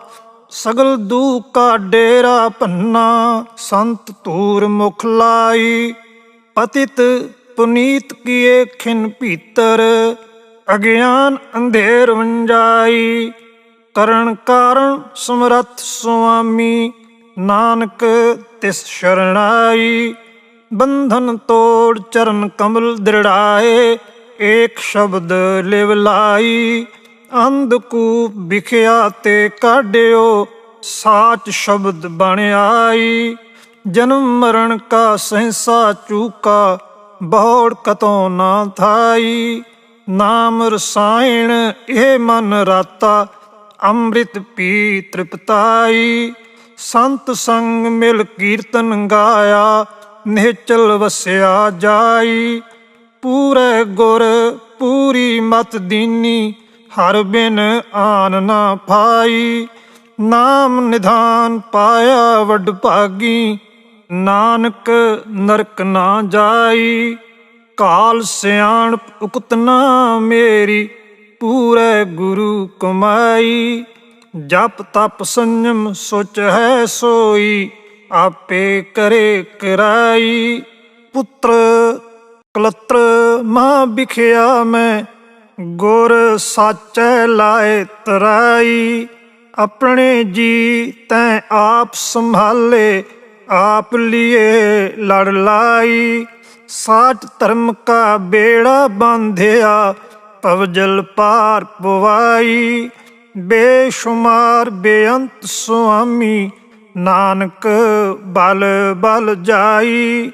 [SPEAKER 1] ਸਗਲ ਦੂਖ ਕਾ ਡੇਰਾ ਭੰਨਾ, ਸੰਤ ਧੂਰ ਮੁਖ ਲਾਈ। ਪਤਿਤ ਪੁਨੀਤ ਕੀਏ ਖਿਨ ਭੀਤਰ, ਅਗਿਆਨ ਅੰਧੇਰ ਵੰਜਾਈ। ਕਰਨ ਕਾਰਨ ਸਮਰੱਥ ਸੁਆਮੀ, ਨਾਨਕ ਤਿਸ ਸ਼ਰਣਾਈ। ਬੰਧਨ ਤੋੜ ਚਰਨ ਕਮਲ ਦ੍ਰਿੜਾਏ, ਏਕ ਸ਼ਬਦ ਲਿਵ ਲਾਈ। ਅੰਧਕੂਪ ਵਿਖਿਆ ਤੇ ਕਾਢਿਓ, ਸਾਚ ਸ਼ਬਦ ਬਣ ਆਈ। ਜਨਮ ਮਰਨ ਕਾ ਸਹਿਸਾ ਚੂਕਾ, ਬਹੁੜ ਕਤੋਂ ਨਾ ਥਾਈ। ਨਾਮ ਰਸਾਇਣ ਇਹ ਮਨ ਰਾਤਾ, ਅੰਮ੍ਰਿਤ ਪੀ ਤ੍ਰਿਪਤਾਈ। ਸੰਤ ਸੰਗ ਮਿਲ ਕੀਰਤਨ ਗਾਇਆ, ਨਿਹਚਲ ਵਸਿਆ ਜਾਈ। ਪੂਰੇ ਗੁਰ ਪੂਰੀ ਮਤ ਦੀਨੀ, ਹਰ ਬਿਨ ਆਨ ਨਾ ਪਾਈ। ਨਾਮ ਨਿਧਾਨ ਪਾਇਆ ਵੱਡ ਭਾਗੀ, ਨਾਨਕ ਨਰਕ ਨਾ ਜਾਈ। ਕਾਲ ਸਿਆਣਪ ਉਕਤ ਨਾ ਮੇਰੀ, ਪੂਰੇ ਗੁਰੂ ਕਮਾਈ। ਜਪ ਤਪ ਸੰਜਮ ਸੋਚ ਹੈ ਸੋਈ, ਆਪੇ ਕਰੇ ਕਰਾਈ। ਪੁੱਤਰ ਕਲਤਰ ਮਾਂ ਬਿਖਿਆ ਮੈਂ, ਗੁਰ ਸਾਚੈ ਲਾਏ ਤਰਾਈ। ਆਪਣੇ ਜੀ ਤੈਂ ਆਪ ਸੰਭਾਲੇ, ਆਪ ਲੀਏ ਲੜ ਲਾਈ। ਸਾਚ ਧਰਮ ਕਾ ਬੇੜਾ ਬਾਂਧਿਆ, ਭਵਜਲ ਪਾਰ ਪਵਾਈ। ਬੇਸ਼ੁਮਾਰ ਬੇਅੰਤ ਸੁਆਮੀ, ਨਾਨਕ ਬਲ ਬਲ ਜਾਈ।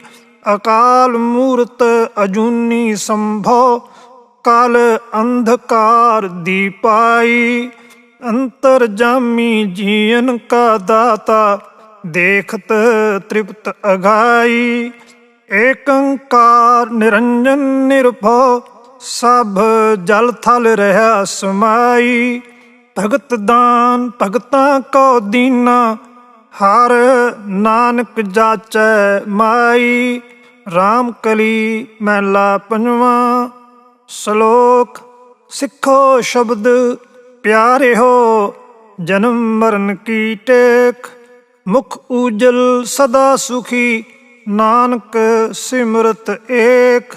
[SPEAKER 1] ਅਕਾਲ ਮੂਰਤ ਅਜੂਨੀ ਸੰਭੋ, ਕਲ ਅੰਧਕਾਰ ਦੀਪਾਈ। ਅੰਤਰਜਾਮੀ ਜੀਵਨ ਕਾ ਦਾਤਾ, ਦੇਖਤ ਤ੍ਰਿਪਤ ਅਘਾਈ। ਏਕੰਕਾਰ ਨਿਰੰਜਨ ਨਿਰਭਉ, ਸਭ ਜਲ ਥਲ ਰਹਾ ਸਮਾਈ। ਭਗਤ ਦਾਨ ਭਗਤਾਂ ਕੋ ਦੀਨਾ, ਹਰ ਨਾਨਕ ਜਾਚੈ ਮਾਈ। ਰਾਮ ਕਲੀ ਮਹਿਲਾ ਪੰਜਵਾ। ਸ਼ਲੋਕ। ਸਿੱਖੋ ਸ਼ਬਦ ਪਿਆਰਿਓ, ਜਨਮ ਮਰਨ ਕੀ ਟੇਕ। ਮੁਖ ਉਜਲ ਸਦਾ ਸੁਖੀ, ਨਾਨਕ ਸਿਮਰਤ ਏਕ।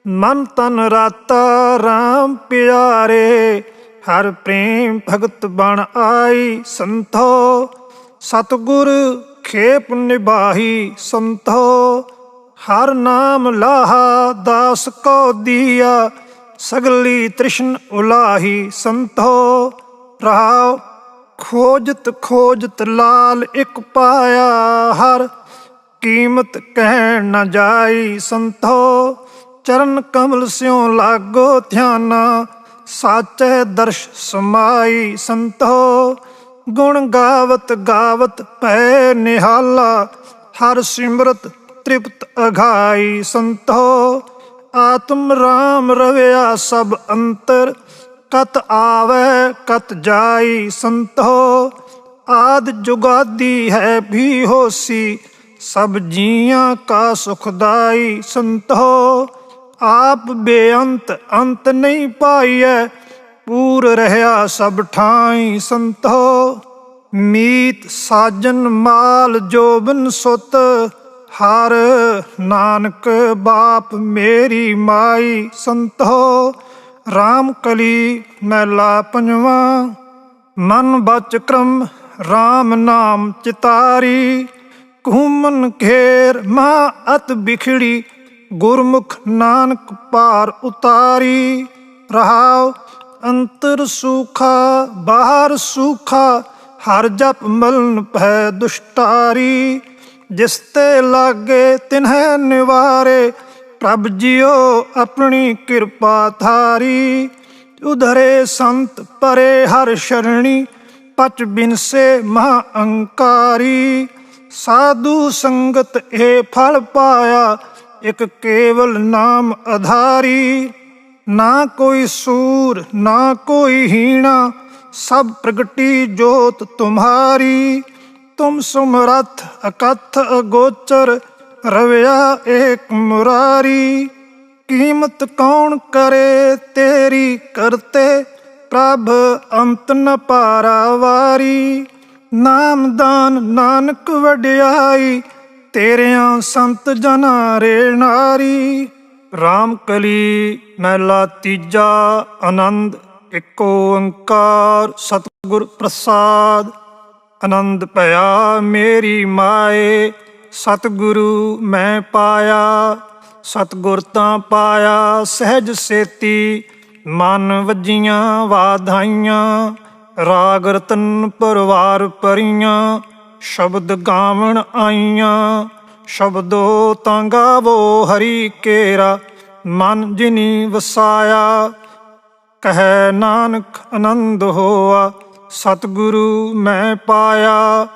[SPEAKER 1] ਮਨ ਤਨ ਰਾਤਾ ਰਾਮ ਪਿਆਰੇ, ਹਰ ਪ੍ਰੇਮ ਭਗਤ ਬਣ ਆਈ। ਸੰਤੋ ਸਤਿਗੁਰ ਖੇਪ ਨਿਭਾਹੀ, ਸੰਤੋ ਹਰ ਨਾਮ ਲਾਹਾ ਦਾਸ ਕੋ ਦੀਆ। ਸਗਲੀ ਤ੍ਰਿਸ਼ਨ ਉਲਾਹੀ, ਸੰਤੋ ਰਹਾਉ ਖੋਜਤ ਖੋਜਤ ਲਾਲ ਇੱਕ ਪਾਇਆ। ਹਰ ਕੀਮਤ ਕਹਿਣ ਨਾ ਜਾਈ, ਸੰਤੋ ਚਰਨ ਕਮਲ ਸਿਉ ਲਾਗੋ ਧਿਆਨਾ। ਸਾਚੈ ਦਰਸ਼ ਸਮਾਈ, ਸੰਤੋ ਗੁਣ ਗਾਵਤ ਗਾਵਤ ਭੈ ਨਿਹਾਲਾ। ਹਰ ਸਿਮਰਤ ਤ੍ਰਿਪਤ ਅਘਾਈ, ਸੰਤੋ ਆਤਮ ਰਾਮ ਰਵਿਆ ਸਭ ਅੰਤਰ, ਕਤ ਆਵੈ ਕਤ ਜਾਈ ਸੰਤੋ। ਆਦ ਜੁਗਾਦੀ ਹੈ ਵੀ ਹੋਸੀ, ਸਭ ਜੀਆਂ ਕਾ ਸੁਖਦਾਈ ਸੰਤੋ। ਆਪ ਬੇਅੰਤ ਅੰਤ ਨਹੀਂ ਪਾਈਐ, ਪੂਰ ਰਹਿਆ ਸਭ ਠਾਈ ਸੰਤੋ। ਮੀਤ ਸਾਜਨ ਮਾਲ ਜੋਬਨ ਸੁਤ, ਹਰ ਨਾਨਕ ਬਾਪ ਮੇਰੀ ਮਾਈ ਸੰਤੋ। ਰਾਮ ਕਲੀ ਮਹਿਲਾ ਪੰਜਵਾਂ। ਮਨ ਬਚ ਕਰਮ ਰਾਮ ਨਾਮ ਚਿਤਾਰੀ, ਘੂਮਨ ਘੇਰ ਮਹਾ ਅਤ ਬਿਖੜੀ, ਗੁਰਮੁਖ ਨਾਨਕ ਪਾਰ ਉਤਾਰੀ। ਰਹਾਉ ਅੰਤਰ ਸੂਖਾ ਬਾਹਰ ਸੂਖਾ, ਹਰ ਜਪ ਮਲਨ ਭੈ ਦੁਸ਼ਟਾਰੀ। ਜਿਸ ਤੇ ਲਾਗੇ ਤਿਨਹਿ ਨਿਵਾਰੇ, ਪ੍ਰਭ ਜੀਓ ਆਪਣੀ ਕਿਰਪਾ ਥਾਰੀ। ਉਧਰੇ ਸੰਤ ਪਰੇ ਹਰ ਸ਼ਰਣੀ, ਪਚ ਬਿਨਸੇ ਮਹਾ ਅੰਕਾਰੀ। ਸਾਧੂ ਸੰਗਤ ਇਹ ਫਲ ਪਾਇਆ, ਇੱਕ ਕੇਵਲ ਨਾਮ ਆਧਾਰੀ। ਨਾ ਕੋਈ ਸੂਰ ਨਾ ਕੋਈ ਹੀਣਾ, ਸਭ ਪ੍ਰਗਟੀ ਜੋਤ ਤੁਮਹਾਰੀ। ਤੁਮ ਸਮਰੱਥ ਅਕਥ ਅਗੋਚਰ, ਰਵਿਆ ਏਕ ਮੁਰਾਰੀ। ਕੀਮਤ ਕੌਣ ਕਰੇ ਤੇਰੀ ਕਰਤੇ, ਪ੍ਰਭ ਅੰਤ ਨ ਪਾਰਾਵਾਰੀ। ਨਾਮਦਾਨ ਨਾਨਕ ਵਡਿਆਈ, ਤੇਰਿਆਂ ਸੰਤ ਜਨਾਂ ਰੇ ਨਾਰੀ। ਰਾਮ ਕਲੀ ਮਹਿਲਾ ਤੀਜਾ। ਆਨੰਦ ਇਕ ਓੰਕਾਰ ਸਤਿਗੁਰ ਪ੍ਰਸਾਦ। ਆਨੰਦ ਭਇਆ ਮੇਰੀ ਮਾਏ, ਸਤਿਗੁਰੂ ਮੈਂ ਪਾਇਆ। ਸਤਿਗੁਰ ਤਾਂ ਪਾਇਆ ਸਹਿਜ ਸੇਤੀ, ਮਨ ਵੱਜੀਆਂ ਵਾਧਾਈਆਂ। ਰਾਗ ਰਤਨ ਪਰਵਾਰ ਭਰੀਆਂ, ਸ਼ਬਦ ਗਾਵਣ ਆਈਆਂ। ਸ਼ਬਦੋ ਤਾਂ ਗਾਵੋ ਹਰੀ ਕੇਰਾ, ਮਨ ਜਿਨੀ ਵਸਾਇਆ। ਕਹੈ ਨਾਨਕ ਆਨੰਦ ਹੋਆ, ਸਤਿਗੁਰੂ ਮੈਂ ਪਾਇਆ।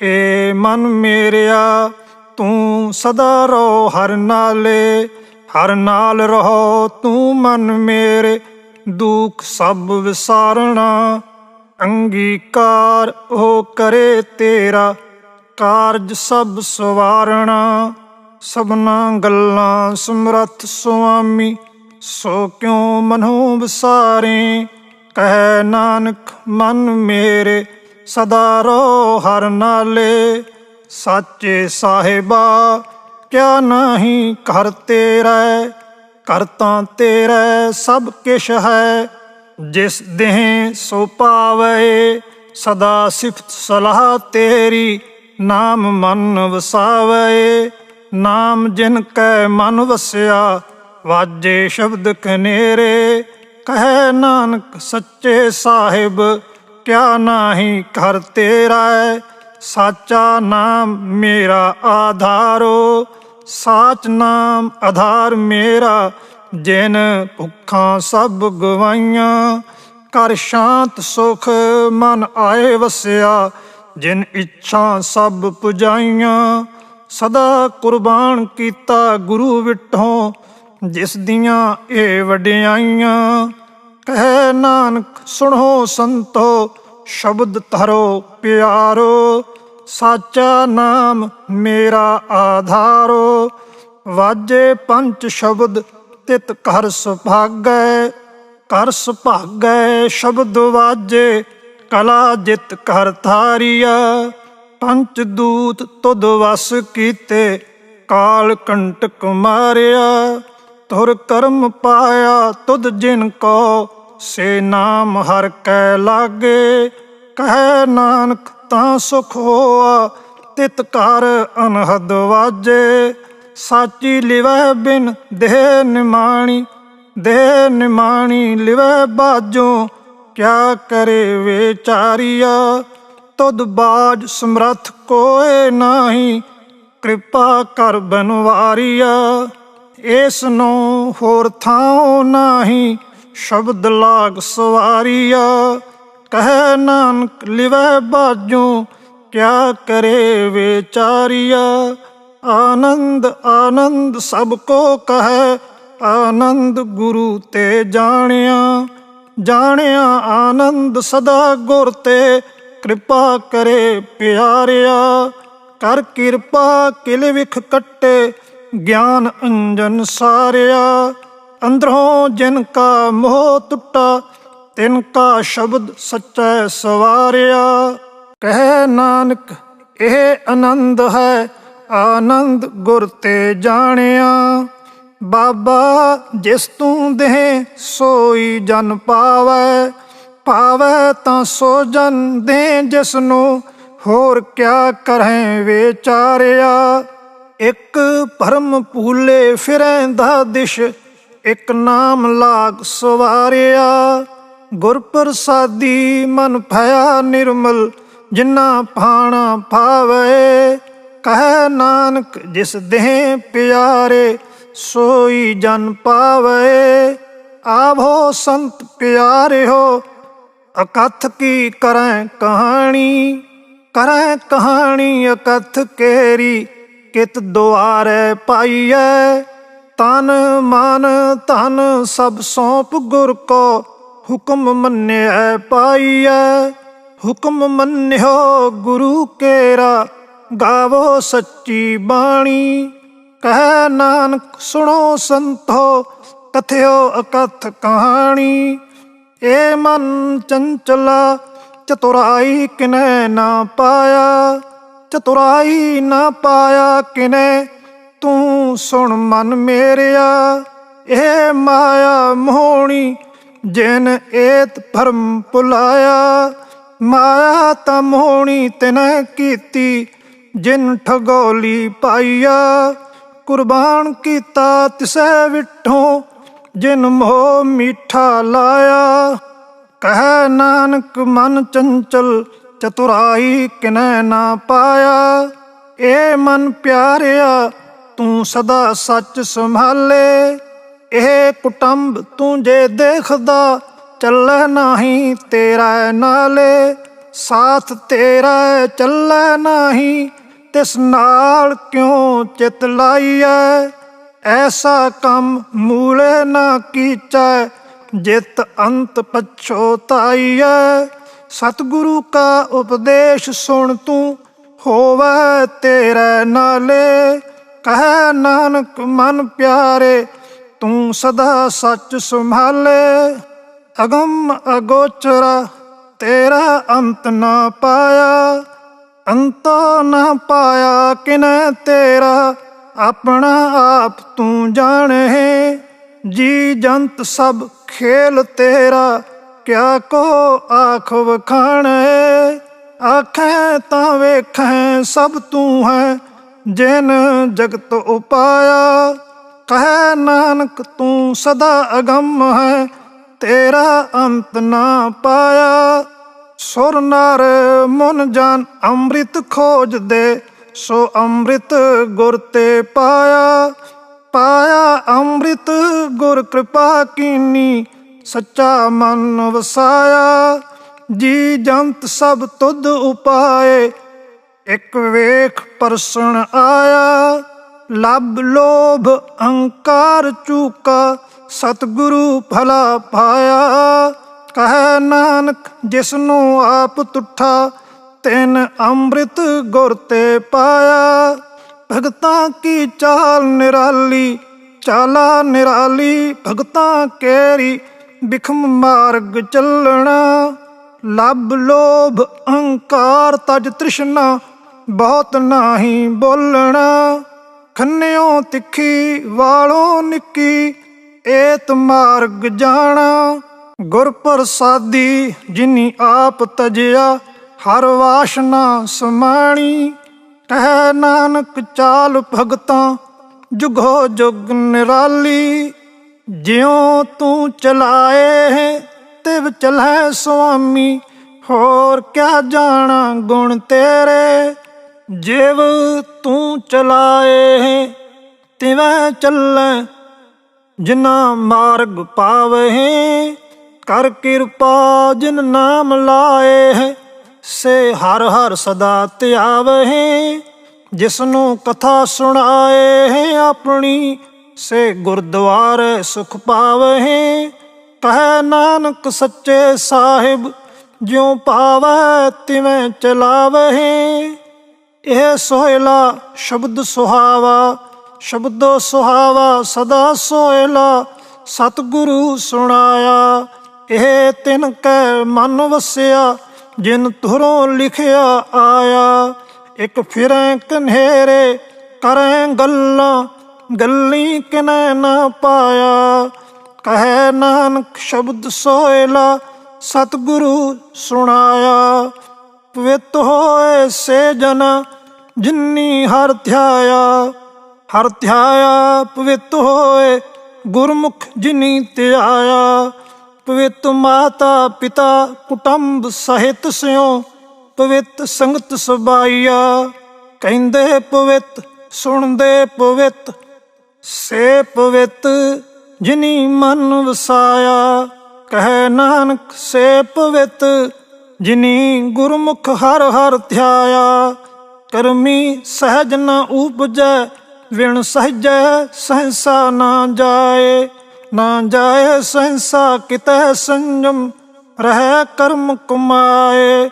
[SPEAKER 1] ਏ ਮਨ ਮੇਰਿਆ ਤੂੰ ਸਦਾ ਰਹੋ ਹਰ ਨਾਲੇ, ਹਰ ਨਾਲ ਰਹੋ ਤੂੰ ਮਨ ਮੇਰੇ। ਦੁੱਖ ਸਭ ਵਿਸਾਰਣਾ, ਅੰਗੀਕਾਰ ਉਹ ਕਰੇ ਤੇਰਾ। ਕਾਰਜ ਸਭ ਸਵਾਰਣਾ, ਸਭਨਾ ਗੱਲਾਂ ਸਮਰੱਥ ਸੁਆਮੀ। ਸੋ ਕਿਉ ਮਨੋ ਵਿਸਾਰੇ, ਕਹਿ ਨਾਨਕ ਮਨ ਮੇਰੇ। ਸਦਾ ਰਹੋ ਹਰ ਨਾਲੇ, ਸਾਚੇ ਸਾਹਿਬਾ ਕਿਆ ਨਾਹੀ ਘਰ ਤੇਰਾ। ਘਰ ਤਾਂ ਤੇਰਾ ਸਭ ਕਿਛ ਹੈ, ਜਿਸ ਦੇਹ ਸੋ ਪਾਵੇ। ਸਦਾ ਸਿਫਤ ਸਲਾਹ ਤੇਰੀ, ਨਾਮ ਮਨ ਵਸਾਵੇ। ਨਾਮ ਜਿਨ ਕੈ ਮਨ ਵਸਿਆ, ਵਾਜੇ ਸ਼ਬਦ ਕਨੇਰੇ। ਕਹੈ ਨਾਨਕ ਸੱਚੇ ਸਾਹਿਬ ਕਿਆ ਨਾਹੀ ਘਰ ਤੇਰਾ। ਸਾਚਾ ਨਾਮ ਮੇਰਾ ਆਧਾਰੋ, ਸਾਚ ਨਾਮ ਆਧਾਰ ਮੇਰਾ। ਜਿਨ ਭੁੱਖਾਂ ਸਭ ਗਵਾਈਆਂ, ਕਰ ਸ਼ਾਂਤ ਸੁਖ ਮਨ ਆਏ ਵਸਿਆ। ਜਿਨ ਇੱਛਾ ਸਭ ਪੁਜਾਈਆਂ, ਸਦਾ ਕੁਰਬਾਨ ਕੀਤਾ ਗੁਰੂ ਵਿਟੋਂ। ਜਿਸ ਦੀਆਂ ਇਹ ਵਡਿਆਈਆਂ, ਕਹਿ ਨਾਨਕ ਸੁਣੋ ਸੰਤੋ। ਸ਼ਬਦ ਧਰੋ ਪਿਆਰੋ, ਸਾਚਾ ਨਾਮ ਮੇਰਾ ਆਧਾਰੋ। ਵਾਜੇ ਪੰਚ ਸ਼ਬਦ ਤਿਤ ਘਰ ਸੁਭਾਗੈ, ਘਰ ਸੁਭਾਗੈ ਸ਼ਬਦ ਵਾਜੇ। ਕਲਾ ਜਿਤ ਘਰ ਧਾਰੀਆ, ਪੰਚ ਦੂਤ ਤੁਧ ਵਸ ਕੀਤੇ। ਕਾਲ ਕੰਟਕ ਮਾਰਿਆ, ਤੁਰ ਕਰਮ ਪਾਇਆ ਤੁਧ ਜਿਨ ਕੋ। ਸੇ ਨਾਮ ਹਰ ਕੈ ਲਾਗੇ, ਕਹਿ ਨਾਨਕ ਤਾਂ ਸੁਖ ਹੋਆ। ਤਿਤ ਘਰ ਅਨਹਦ ਵਾਜੇ, ਸਾਚੀ ਲਿਵੈ ਬਿਨ ਦੇਹ ਨਿਮਾਣੀ। ਦੇਹ ਨਿਮਾਣੀ ਲਿਵੈ ਬਾਝੋਂ, ਕਿਆ ਕਰੇ ਵਿਚਾਰੀਆ। ਤੁਧ ਬਾਝ ਸਮਰੱਥ ਕੋਇ ਨਾਹੀ, ਕਿਰਪਾ ਕਰ ਬਨਵਾਰੀਆ। ਇਸ ਨੂੰ ਹੋਰ ਥਾਉ ਨਾਹੀ, ਸ਼ਬਦ ਲਾਗ ਸਵਾਰੀਆ। ਕਹਿ ਨਾਨਕ ਲਿਵੈ ਬਾਝੋਂ, ਕਿਆ ਕਰੇ ਵਿਚਾਰੀਆ। ਆਨੰਦ ਆਨੰਦ ਸਭ ਕੋ ਕਹੈ, ਆਨੰਦ ਗੁਰੂ ਤੇ ਜਾਣਿਆ। ਜਾਣਿਆ ਆਨੰਦ ਸਦਾ ਗੁਰ ਤੇ, ਕਿਰਪਾ ਕਰੇ ਪਿਆਰਿਆ। ਕਰ ਕਿਰਪਾ ਕਿਲ ਵਿਖ ਕੱਟੇ, ਗਿਆਨ ਅੰਜਨ ਸਾਰਿਆ। ਅੰਦਰੋਂ ਜਿਨ ਕਾ ਮੋਹ ਟੁੱਟਾ, ਤਿਨ ਕਾ ਸ਼ਬਦ ਸੱਚੈ ਸਵਾਰਿਆ। ਕਹਿ ਨਾਨਕ ਇਹ ਆਨੰਦ ਹੈ, ਆਨੰਦ ਗੁਰ ਤੇ ਜਾਣਿਆ। ਬਾਬਾ ਜਿਸ ਤੂੰ ਦੇਹ ਸੋਈ ਜਨ ਪਾਵੈ, ਪਾਵੈ ਤਾਂ ਸੋ ਜਨ ਦੇ ਜਿਸ ਨੂੰ, ਹੋਰ ਕਿਆ ਕਰਹਿ ਵਿਚਾਰਿਆ। ਇੱਕ ਭਰਮ ਭੂਲੇ ਫਿਰੈਂਦਾ ਦਿਸ਼, ਇੱਕ ਨਾਮ ਲਾਗ ਸਵਾਰਿਆ। ਗੁਰ ਪ੍ਰਸਾਦੀ ਮਨ ਭਇਆ ਨਿਰਮਲ, ਜਿਨਾ ਭਾਣਾ ਭਾਵੈ। ਕਹਿ ਨਾਨਕ ਜਿਸ ਦੇਹ ਪਿਆਰੇ, ਸੋਈ ਜਨ ਪਾਵੈ। ਆਵੋ ਸੰਤ ਪਿਆਰਿਓ, ਅਕਥ ਕੀ ਕਰੈ ਕਹਾਣੀ। ਕਰੈ ਕਹਾਣੀ ਅਕਥ ਕੇਰੀ, ਕਿਤ ਦੁਆਰੈ ਪਾਈਐ। ਤਨ ਮਨ ਧਨ ਸਭ ਸੌਂਪ ਗੁਰ ਕੋ, ਹੁਕਮ ਮੰਨਿਐ ਪਾਈਐ। ਹੁਕਮ ਮੰਨਿਓ ਗੁਰੂ ਕੇਰਾ, ਗਾਵੋ ਸੱਚੀ ਬਾਣੀ। ਕਹਿ ਨਾਨਕ ਸੁਣੋ ਸੰਤੋ, ਕਥਿਓ ਅਕਥ ਕਹਾਣੀ। ਏ ਮਨ ਚੰਚਲਾ ਚਤੁਰਾਈ ਕਿਨੈ ਨਾ ਪਾਇਆ, ਚਤੁਰਾਈ ਨਾ ਪਾਇਆ ਕਿਨੈ, ਤੂੰ ਸੁਣ ਮਨ ਮੇਰਿਆ। ਇਹ ਮਾਇਆ ਮੋਹਣੀ ਜਿਨ ਏਤ ਭਰਮ ਭੁਲਾਇਆ, ਮਾਇਆ ਤਾਂ ਮੋਹਣੀ ਤਿਨੈ ਕੀਤੀ, ਜਿਨ ਠਗੋਲੀ ਪਾਈਆ। ਕੁਰਬਾਨ ਕੀਤਾ ਤਿਸੈ ਵਿਠੋਂ, ਜਿਨ ਮੋਹ ਮੀਠਾ ਲਾਇਆ। ਕਹਿ ਨਾਨਕ ਮਨ ਚੰਚਲ ਚਤੁਰਾਈ ਕਿਨੈ ਨਾ ਪਾਇਆ। ਏ ਮਨ ਪਿਆਰਿਆ ਤੂੰ ਸਦਾ ਸੱਚ ਸੰਭਾਲੇ, ਇਹ ਕੁਟੰਬ ਤੂੰ ਜੇ ਦੇਖਦਾ, ਚੱਲੈ ਨਾਹੀਂ ਤੇਰਾ ਨਾਲੇ। ਸਾਥ ਤੇਰਾ ਚੱਲੈ ਨਾਹੀਂ, ਤਿਸ ਨਾਲ ਕਿਉਂ ਚਿਤ ਲਾਈਐ। ਐਸਾ ਕੰਮ ਮੂਲੇ ਨਾ ਕੀਚੈ, ਜਿਤ ਅੰਤ ਪਛੋਤਾਈਐ। ਸਤਿਗੁਰੂ ਕਾ ਉਪਦੇਸ਼ ਸੁਣ ਤੂੰ, ਹੋਵੈ ਤੇਰੇ ਨਾਲੇ। ਕਹਿ ਨਾਨਕ ਮਨ ਪਿਆਰੇ ਤੂੰ ਸਦਾ ਸੱਚ ਸੰਭਾਲੇ। ਅਗਮ ਅਗੋਚਰਾ ਤੇਰਾ ਅੰਤ ਨਾ ਪਾਇਆ, ਅੰਤੋ ਨਾ ਪਾਇਆ ਕਿਨੈ ਤੇਰਾ। ਆਪਣਾ ਆਪ ਤੂੰ ਜਾਣੇ, ਜੀ ਜੰਤ ਸਭ ਖੇਲ ਤੇਰਾ। ਕਿਆ ਕੋ ਆਖ ਵਖਾਣੇ, ਆਖੈ ਤਾਂ ਵੇਖੈ ਸਭ ਤੂੰ ਹੈ, ਜਿਨ ਜਗਤ ਉਪਾਇਆ। ਕਹਿ ਨਾਨਕ ਤੂੰ ਸਦਾ ਅਗੰਮ ਹੈ, ਤੇਰਾ ਅੰਤ ਨਾ ਪਾਇਆ। ਸੁਰ ਨਰ ਮਨ ਜਨ ਅੰਮ੍ਰਿਤ ਖੋਜਦੇ, ਸੋ ਅੰਮ੍ਰਿਤ ਗੁਰ ਤੇ ਪਾਇਆ। ਪਾਇਆ ਅੰਮ੍ਰਿਤ ਗੁਰ ਕਿਰਪਾ ਕੀਨੀ, ਸੱਚਾ ਮਨ ਵਸਾਇਆ। ਜੀ ਜੰਤ ਸਭ ਤੁਧ ਉਪਾਏ, ਇੱਕ ਵੇਖ ਪਰਸਣ ਆਇਆ। ਲੱਭ ਲੋਭ ਅਹੰਕਾਰ ਚੂਕਾ, ਸਤਿਗੁਰੂ ਭਲਾ ਪਾਇਆ। ਕਹਿ ਨਾਨਕ ਜਿਸਨੂੰ ਆਪ ਤੁਠਾ, ਤਿਨ ਅੰਮ੍ਰਿਤ ਗੁਰ ਤੇ ਪਾਇਆ। ਭਗਤਾਂ ਕੀ ਚਾਲ ਨਿਰਾਲੀ, ਚਾਲਾ ਨਿਰਾਲੀ ਭਗਤਾਂ ਕੇਰੀ। ਬਿਖਮ ਮਾਰਗ ਚੱਲਣਾ, ਲੱਭ ਲੋਭ ਅਹੰਕਾਰ ਤਜ ਤ੍ਰਿਸ਼ਨਾ, ਬਹੁਤ ਨਾਹੀਂ ਬੋਲਣਾ। ਖੰਨਿਓ ਤਿੱਖੀ ਵਾਲੋਂ ਨਿੱਕੀ, ਏਤ ਮਾਰਗ ਜਾਣਾ। ਗੁਰ ਪ੍ਰਸਾਦੀ ਜਿਨੀ ਆਪ ਤਜਿਆ, ਹਰ ਵਾਸ਼ਨਾ ਸਮਾਣੀ। ਕਹਿ ਨਾਨਕ ਚਾਲ ਭਗਤਾਂ ਜੁਗੋ ਜੁਗ ਨਿਰਾਲੀ। ਜਿਉ ਤੂੰ ਚਲਾਏ ਤਿਵ ਚਲੈ ਸੁਆਮੀ, ਹੋਰ ਕਿਆ ਜਾਣਾ ਗੁਣ ਤੇਰੇ। ਜਿਵ ਤੂੰ ਚਲਾਏ ਤਿਵੈ ਚੱਲੈ, ਜਿਨਾ ਮਾਰਗ ਪਾਵਹਿ। ਕਰ ਕਿਰਪਾ ਜਿਨ ਨਾਮ ਲਾਏ, ਸੇ ਹਰ ਹਰ ਸਦਾ ਧਿਆਵਹਿ। ਜਿਸਨੂੰ ਕਥਾ ਸੁਣਾਏ ਆਪਣੀ, से गुरद्वारे सुख पावहि। कहे नानक सच्चे साहिब ज्यों पावै तिवें चलावहि। यह सोहला शब्द सुहावा, शब्दो सुहावा सदा सोहला, सतगुरु सुनाया। यह तिन कै मन वसिया, जिन तुरों लिखिया आया। एक फिरें कन्हेरे करें गल्लां, गल्ली किनै ना पाया। कहे नानक शब्द सोहला, सतगुरु सुनाया। पवित्र होए से जना, जिन्नी हर ध्याया। हर ध्याया पवित्र होए, गुरमुख जिनी त्याया। पवित्र माता पिता कुटुंब सहित स्यों, पवित्र संगत सबाइया। कहंदे पवित्र सुनदे पवित्र, से पवित्र जिनी मन वसाया। कहे नानक से पवित्र, जिनी गुरमुख हर हर ध्याया। करमी सहज न उपजै, विण सहजै सहसा ना जाए। ना जाए सहसा कितै संयम, रह कर्म कमाए।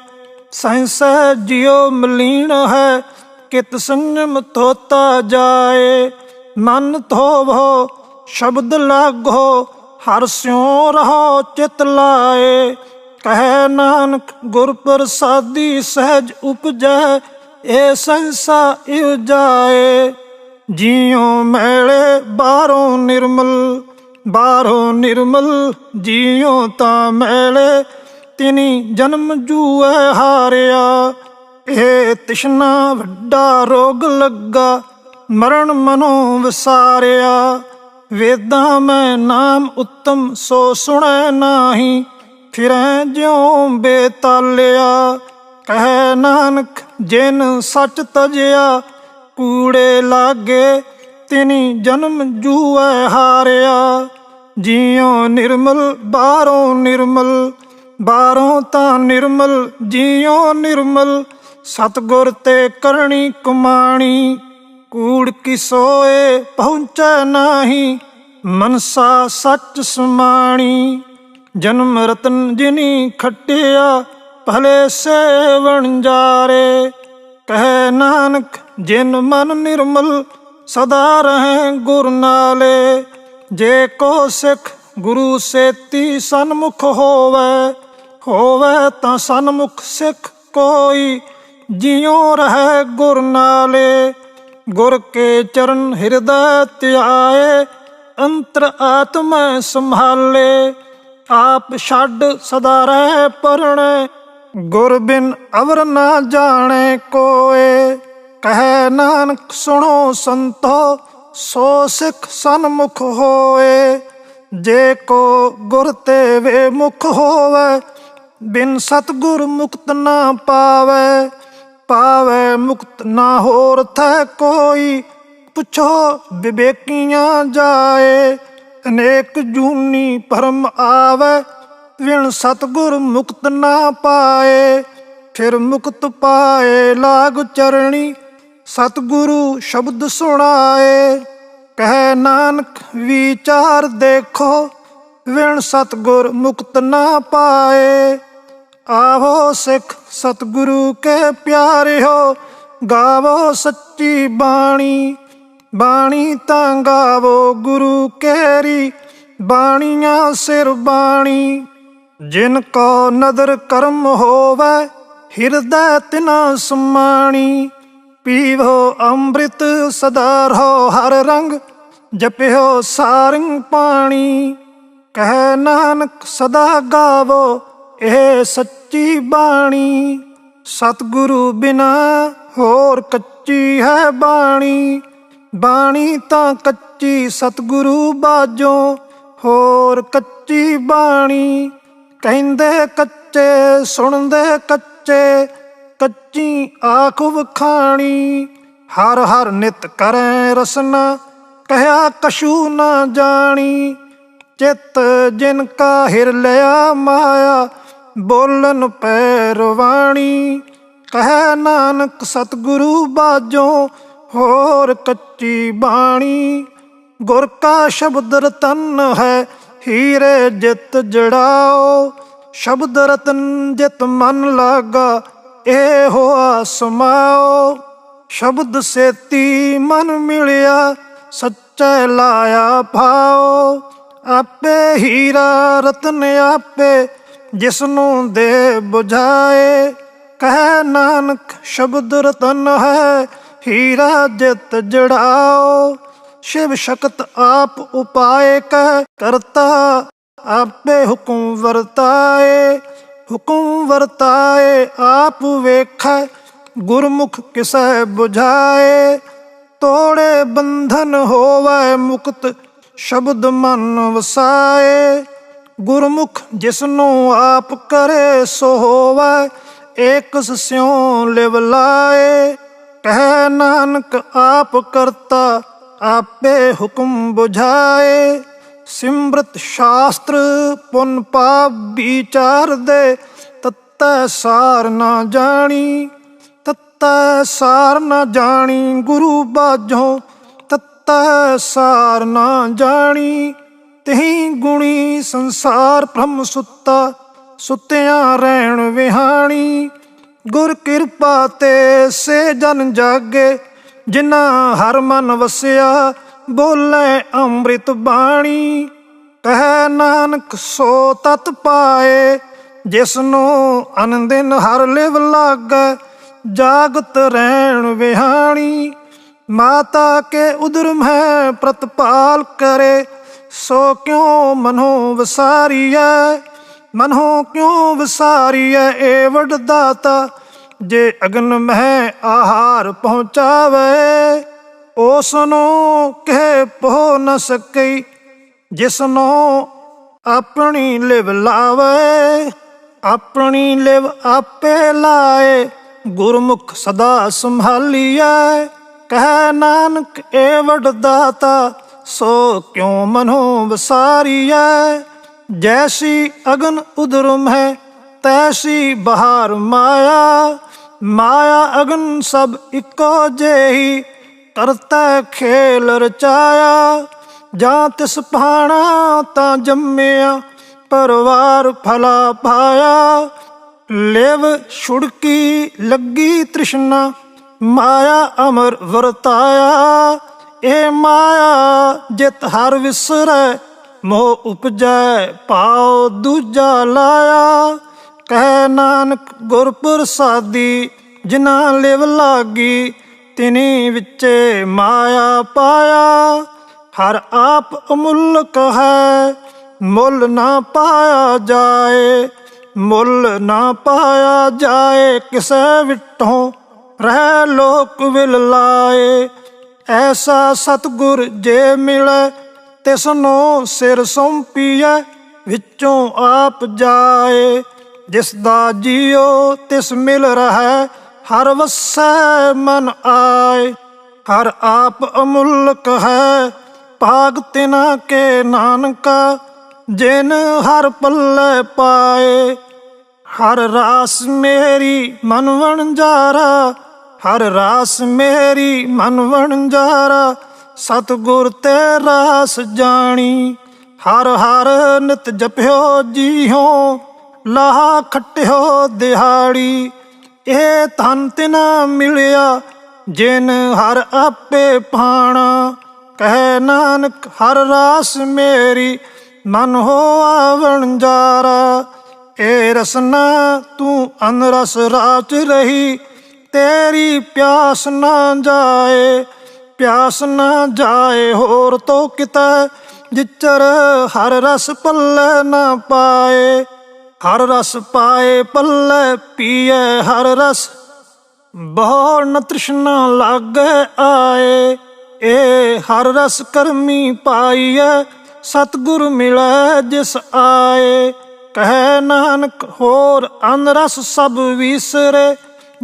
[SPEAKER 1] सहसा जियो मलीन है, कित संयम धोता जाए। मन धोवो शब्द लागो, हर स्यों रहो चित लाए। कहे नानक गुर प्रसादी सहज उपजै, ए संसा इव जाए। जियो मैले बारों निर्मल, बारों निर्मल जियो ता मैले। तिनी जन्म जूए हारिया, ए तिशना वड्डा रोग लगा, मरण मनो विसारिया। वेदां में नाम उत्तम सो सुनै नाही, फिरें ज्यों बेतालिया। कहे नानक जिन सच तजिया, कूड़े लागे तिनी जन्म जूए हारिया। जियो निर्मल बारों निर्मल, बारों ता निर्मल जियो निर्मल। सतगुर ते करनी कुमाणी, कूड़ की सोए पहुँचे नाही, मनसा सच समाणी। जन्म रतन जिनी खटिया, भले से वणजारे। कहे नानक जिन मन निर्मल, सदा रहें गुर नाले। जे को सिख गुरु सेती सन्मुख होवे, होवे तां सन्मुख सिख कोई, जियो रहे गुर नाले। गुर के चरण हृदय त्याए, अंतर आत्मा संभाले। आप छड़ सदा रह परणे, गुर बिन अवर ना जाने कोए। कहे नानक सुनो संतो, सो सिख सन्मुख होए। जे को गुर ते वे मुख होवे, बिन सतगुर मुक्त ना पावे। पावे मुक्त ना होर थे कोई, पुछो विवेकियां जाए। अनेक जूनी भरम आवे, विण सतगुर मुक्त ना पाए। फिर मुक्त पाए लाग चरणी, सतगुरु शब्द सुनाए। कहे नानक विचार देखो, विण सतगुर मुक्त ना पाए। आवो सिख सतगुरु के प्यारे हो, गावो सच्ची बाणी। बाणी तां गावो गुरु केरी, बाणियां सिर बाणी। जिनको नदर कर्म होवे, हृदय तिना समाणी। पीवो अमृत सदा रहो हर रंग, जपियो सारंग पाणी। कहे नानक सदा गावो, ए सच्ची बाणी। सतगुरु बिना होर कच्ची है बाणी। बाणी तां कच्ची सतगुरु बाजों, होर कच्ची बाणी। कहंदे कच्चे सुनदे कच्चे, कच्ची आख वखाणी। हर हर नित करें रसना, कहया कछु ना जानी। चित जिनका हिर लिया माया, बोलन पैरवाणी। कहे नानक सतगुरु बाजों, होर कच्ची बाणी। गुर का शब्द रतन है, हीरे जित जड़ाओ। शब्द रतन जित मन लागा, ए होआ समाओ। शब्द सेती मन मिलिया, सच्चे लाया भाओ। आपे हीरा रतन आपे, जिसनों दे बुझाए। कह नानक शब्द रतन है, हीरा जित जड़ाओ। शिव शक्त आप उपाय कह करता, आपे हुकुम वरताए। हुकुम वरताए आप वेखै, गुरमुख किसै बुझाए। तोड़े बंधन होवै मुक्त, शब्द मन वसाए। गुरमुख जिसनों आप करे, सो होवै एकस स्यों लिव लाए। कह नानक आप करता, आपे हुकुम बुझाए। सिमरत शास्त्र पुन पाप विचार दे, तत्तै सार न जानी। तत्तै सार न जानी, गुरु बाझों तत्तै सार न जानी। तिहि गुणी संसार ब्रह्म सुत्ता, सुत्तियां रहन विहाणी। गुर किरपा ते से जन जागे, जिन्ना हर मन वसिया, बोले अमृत बाणी। कह नानक सो तत पाए, जिसनो अनदिन हर लिव लागै। जागत रहन विहाणी। माता के उदर में प्रतिपाल करे, सो क्यों मनो विसारिया। मनो क्यों विसारिया ए वड दाता, जे अग्न में आहार पहुँचावे। ओसनो कह पो न सकई, जिसनो अपनी लिव लावे। अपनी लिव आपे लाए, गुरमुख सदा संभालिया। कह नानक ए वड दाता, सो क्यों मनो विसारिया। जैसी अगन उदर में, तैसी बहार माया। माया अगन सब इको जेही, करता खेल रचाया। जा तिस भाणा ता जम्मिया, परवार फला पाया। लेव छुड़की लगी तृष्णा, माया अमर वरताया। ए माया जित हर विसरै, मोह उपजै पाओ दूजा लाया। कह नानक गुर प्रसादी, जिना लिव लागी। तिनी विचे माया पाया। हर आप अमुल्क है, मुल ना पाया जाए। मुल ना पाया जाए, किसै विटों रह लोक विल लाए। ऐसा सतगुर जे मिले, तिसनो सिर सौंपीए। विचों आप जाए, जिसदा जियो तिस मिल रहा। हर वसै मन आए, हर आप अमुल्क है। भाग तिना के नानका, जिन हर पल्ले पाए। हर रास मेरी मन वणजारा, हर रास मेरी मन वणजारा। सतगुर ते रास जानी, हर हर नित जप्यो जीहो। लाहा खट्यो दिहाड़ी, ए धन तिना मिलिया। जिन हर आपे पाणा, कह नानक हर रास मेरी। मन होआ वणजारा, ए रसना तू अनरस राच रही। तेरी प्यास ना जाए, प्यास ना जाए होर तो कितै। जिचर हर रस पल्ले ना पाए। हर रस पाए पल्ले पिए हर रस। बहु न तृष्णा लागे आए। ए हर रस करमी पाइए, सतगुर मिले जिस आए। कह नानक होर अनरस सब विसरे,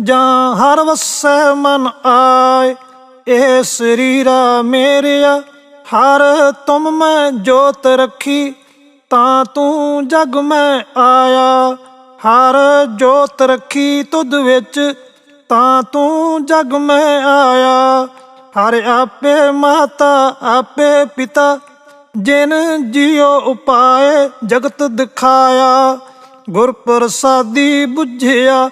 [SPEAKER 1] जा हर वसै मन आए। ए शरीरा मेरिया, हर तुम में जोत रखी। ता तू जग में आया, हर जोत रखी तुद विच। ता तू जग में आया, ਹਰ ਆਪੇ ਮਾਤਾ ਆਪੇ ਪਿਤਾ, ਜਿਨ ਜਿਉ ਉਪਾਏ ਜਗਤ ਦਿਖਾਇਆ। ਗੁਰ ਪ੍ਰਸਾਦੀ ਬੁਝਿਆ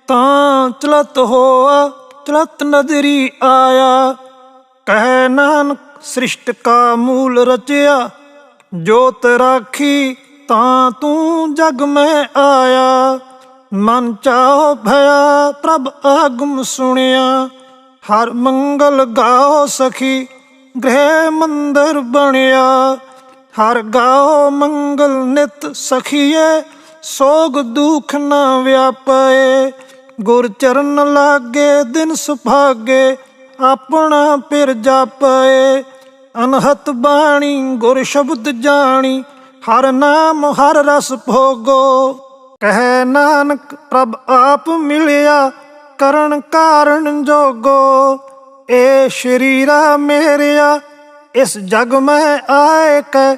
[SPEAKER 1] ਤਾਂ ਚਲਤ ਹੋਆ, ਚਲਤ ਨਦਰੀ ਆਇਆ। ਕਹਿ ਨਾਨਕ ਸ੍ਰਿਸ਼ਟ ਕਾ ਮੂਲ ਰਚਿਆ, ਜੋਤ ਰਾਖੀ ਤਾਂ ਤੂੰ ਜਗ ਮੈਂ ਆਇਆ। ਮਨ ਚਾਹੁ ਭਇਆ ਪ੍ਰਭ ਆਗਮ ਸੁਣਿਆ, ਹਰ ਮੰਗਲ ਗਾਓ ਸਖੀ ਗ੍ਰਹਿ ਮੰਦਰ ਬਣਿਆ। ਹਰ ਗਾਓ ਮੰਗਲ ਨਿਤ ਸਖੀਏ, ਸੋਗ ਦੁਖ ਨਾ ਵਿਆਪੇ। ਗੁਰ ਚਰਨ ਲਾਗੇ ਦਿਨ ਸੁਭਾਗੇ, ਆਪਣਾ ਪਿਰ ਜਾਪੇ। ਅਨਹਤ ਬਾਣੀ ਗੁਰ ਸ਼ਬਦ ਜਾਣੀ, ਹਰ ਨਾਮ ਹਰ ਰਸ ਭੋਗੋ। ਕਹਿ ਨਾਨਕ ਪ੍ਰਭ ਆਪ ਮਿਲਿਆ, ਕਰਨ ਕਾਰਨ ਜੋਗੋ। ਏ ਸ਼ਰੀਰਾ ਮੇਰਿਆ ਇਸ ਜਗ ਮੈਂ ਆਏ ਕੈ,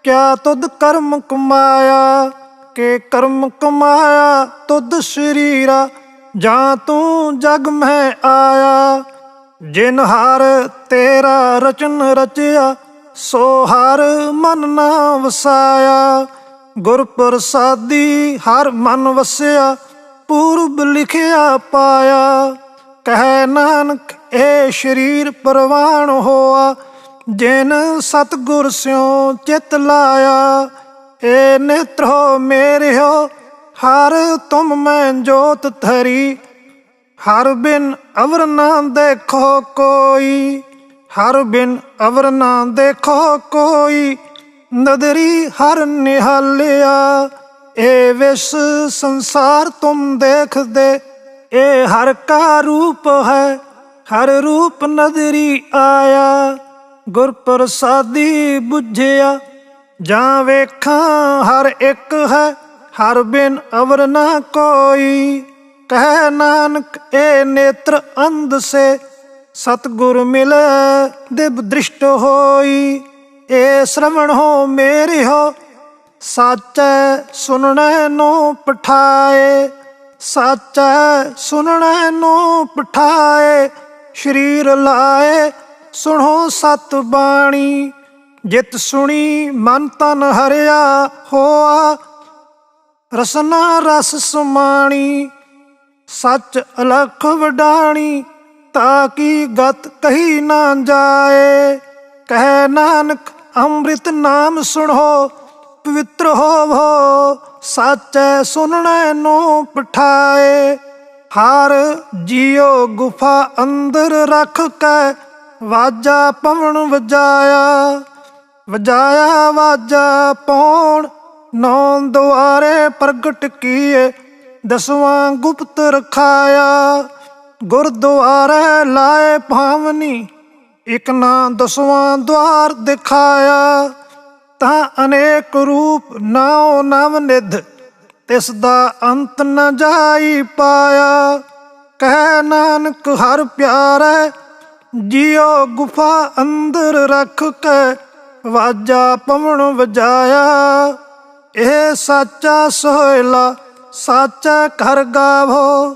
[SPEAKER 1] ਕਿਆ ਤੁਧ ਕਰਮ ਕਮਾਇਆ। ਕਿ ਕਰਮ ਕਮਾਇਆ ਤੁਧ ਸ਼ਰੀਰਾ, ਜਾਂ ਤੂੰ ਜਗ ਮੈਂ ਆਇਆ। ਜਿਨ ਹਰ ਤੇਰਾ ਰਚਨ ਰਚਿਆ, ਸੋ ਹਰ ਮਨ ਨਾ ਵਸਾਇਆ। ਗੁਰ ਪ੍ਰਸਾਦੀ ਹਰ ਮਨ ਵਸਿਆ, ਪੂਰਬ ਲਿਖਿਆ ਪਾਇਆ। ਕਹਿ ਨਾਨਕ ਇਹ ਸ਼ਰੀਰ ਪ੍ਰਵਾਨ ਹੋਆ, ਜਿਨ ਸਤਿਗੁਰ ਸਿਉ ਚਿਤ ਲਾਇਆ। ਏ ਨੇਤਰੋ ਮੇਰਿਓ ਹਰ ਤੁਮ ਮੈਂ ਜੋਤ ਧਰੀ, ਹਰ ਬਿਨ ਅਵਰ ਨਾ ਦੇਖੋ ਕੋਈ। ਹਰ ਬਿਨ ਅਵਰ ਨਾ ਦੇਖੋ ਕੋਈ, ਨਦਰੀ ਹਰ ਨਿਹਾਲਿਆ। ਏ ਵਿਸ ਸੰਸਾਰ ਤੁਮ ਦੇਖਦੇ, ਇਹ ਹਰ ਕਾ ਰੂਪ ਹੈ, ਹਰ ਰੂਪ ਨਦਰੀ ਆਇਆ। ਗੁਰ ਪ੍ਰਸਾਦੀ ਬੁਝਿਆ ਜਾਂ ਵੇਖਾਂ, ਹਰ ਇੱਕ ਹੈ ਹਰ ਬਿਨ ਅਵਰ ਨਾ ਕੋਈ। ਕਹਿ ਨਾਨਕ ਇਹ ਨੇਤਰ ਅੰਧ ਸੇ, ਸਤਿਗੁਰ ਮਿਲੈ ਦਿਵ ਦ੍ਰਿਸ਼ਟ ਹੋਈ। ਏ ਸ਼ਰਵਣ ਹੋ ਮੇਰੇ ਹੋ, ਸਾਚੈ ਸੁਣਨੈ ਨੂੰ ਪਠਾਏ। ਸਾਚੈ ਸੁਣਨੈ ਨੂੰ ਪਠਾਏ, ਸ਼ਰੀਰ ਲਾਏ ਸੁਣੋ ਸਤ ਬਾਣੀ। ਜਿਤ ਸੁਣੀ ਮਨ ਤਨ ਹਰਿਆ ਹੋਆ, ਰਸਨਾ ਰਸ ਸਮਾਣੀ। ਸੱਚ ਅਲਖ ਵਡਾਣੀ, ਤਾਂ ਕੀ ਗਤ ਕਹੀ ਨਾ ਜਾਏ। ਕਹਿ ਨਾਨਕ ਅੰਮ੍ਰਿਤ ਨਾਮ ਸੁਣੋ, ਪਵਿੱਤਰ ਹੋਵੋ। ਸਾਚੈ ਸੁਣਨੈ ਨੂੰ ਪਠਾਏ। ਹਰ ਜੀਉ ਗੁਫਾ ਅੰਦਰ ਰੱਖ ਕੇ, ਵਾਜਾ ਪਵਨ ਵਜਾਇਆ। ਵਜਾਇਆ ਵਾਜਾ ਪੌਣ, ਨੌ ਦੁਆਰੇ ਪ੍ਰਗਟ ਕੀਏ, ਦਸਵਾਂ ਗੁਪਤ ਰਖਾਇਆ। ਗੁਰਦੁਆਰੇ ਲਾਏ ਭਾਵਨੀ, ਇਕ ਨਾ ਦਸਵਾਂ ਦੁਆਰ ਦਿਖਾਇਆ। ਤਾਂ ਅਨੇਕ ਰੂਪ ਨਾਉ ਨਵ ਨਿਧ, ਤਿਸ ਦਾ ਅੰਤ ਨ ਜਾਈ ਪਾਇਆ। ਕਹਿ ਨਾਨਕ ਹਰ ਪਿਆਰੇ, ਜੀਉ ਗੁਫਾ ਅੰਦਰ ਰੱਖ ਕੇ, ਵਾਜਾ ਪਵਨ ਵਜਾਇਆ। ਇਹ ਸਾਚਾ ਸੋਹਿਲਾ ਸਾਚੈ ਘਰ ਗਾਵੋ।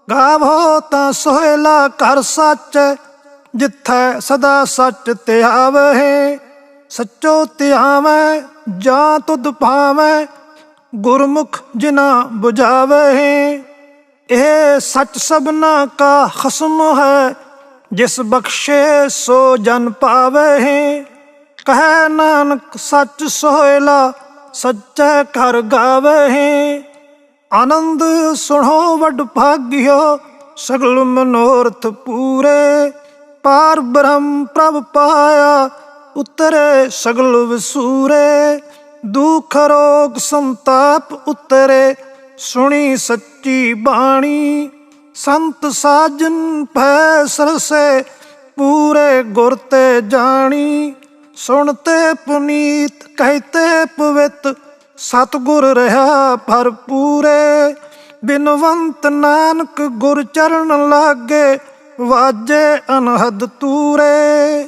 [SPEAKER 1] ਗਾਵੋ ਤਾਂ ਸੋਹਿਲਾ ਘਰ ਸਾਚੈ, ਜਿੱਥੈ ਸਦਾ ਸੱਚ ਧਿਆਵਹਿ। ਸੱਚੋ ਧਿਆਵੈ ਜਾਂ ਤੁਧ ਭਾਵੈ, ਗੁਰਮੁਖ ਜਿਨਾ ਬੁਝਾਵਹਿ। ਇਹ ਸੱਚ ਸਭਨਾ ਕਾ ਖਸਮ ਹੈ, ਜਿਸ ਬਖਸ਼ੇ ਸੋ ਜਨ ਪਾਵਹਿ। ਕਹਿ ਨਾਨਕ ਸੱਚ ਸੋਹਿਲਾ ਸੱਚੈ ਘਰ ਗਾਵਹਿ। ਆਨੰਦ ਸੁਣੋ ਵਡ ਭਾਗਿਓ, ਸਗਲ ਮਨੋਰਥ ਪੂਰੇ। ਪਾਰ ਬ੍ਰਹਮ ਪ੍ਰਭ ਪਾਇਆ, ਉਤਰੇ ਸਗਲ ਵਿਸੂਰੇ। ਦੁਖ ਰੋਗ ਸੰਤਾਪ ਉਤਰੇ, ਸੁਣੀ ਸੱਚੀ ਬਾਣੀ। ਸੰਤ ਸਾਜਨ ਭੈ ਸਰਸੇ, ਪੂਰੇ ਗੁਰ ਤੇ ਜਾਣੀ। ਸੁਣਤੇ ਪੁਨੀਤ ਕਹਿਤੇ ਪਵਿੱਤ, ਸਤਿਗੁਰ ਰਹਾ ਭਰਪੂਰੇ। ਬਿਨਵੰਤ ਨਾਨਕ ਗੁਰ ਚਰਨ ਲਾਗੇ, ਵਾਜੇ ਅਨਹਦ ਤੂਰੇ।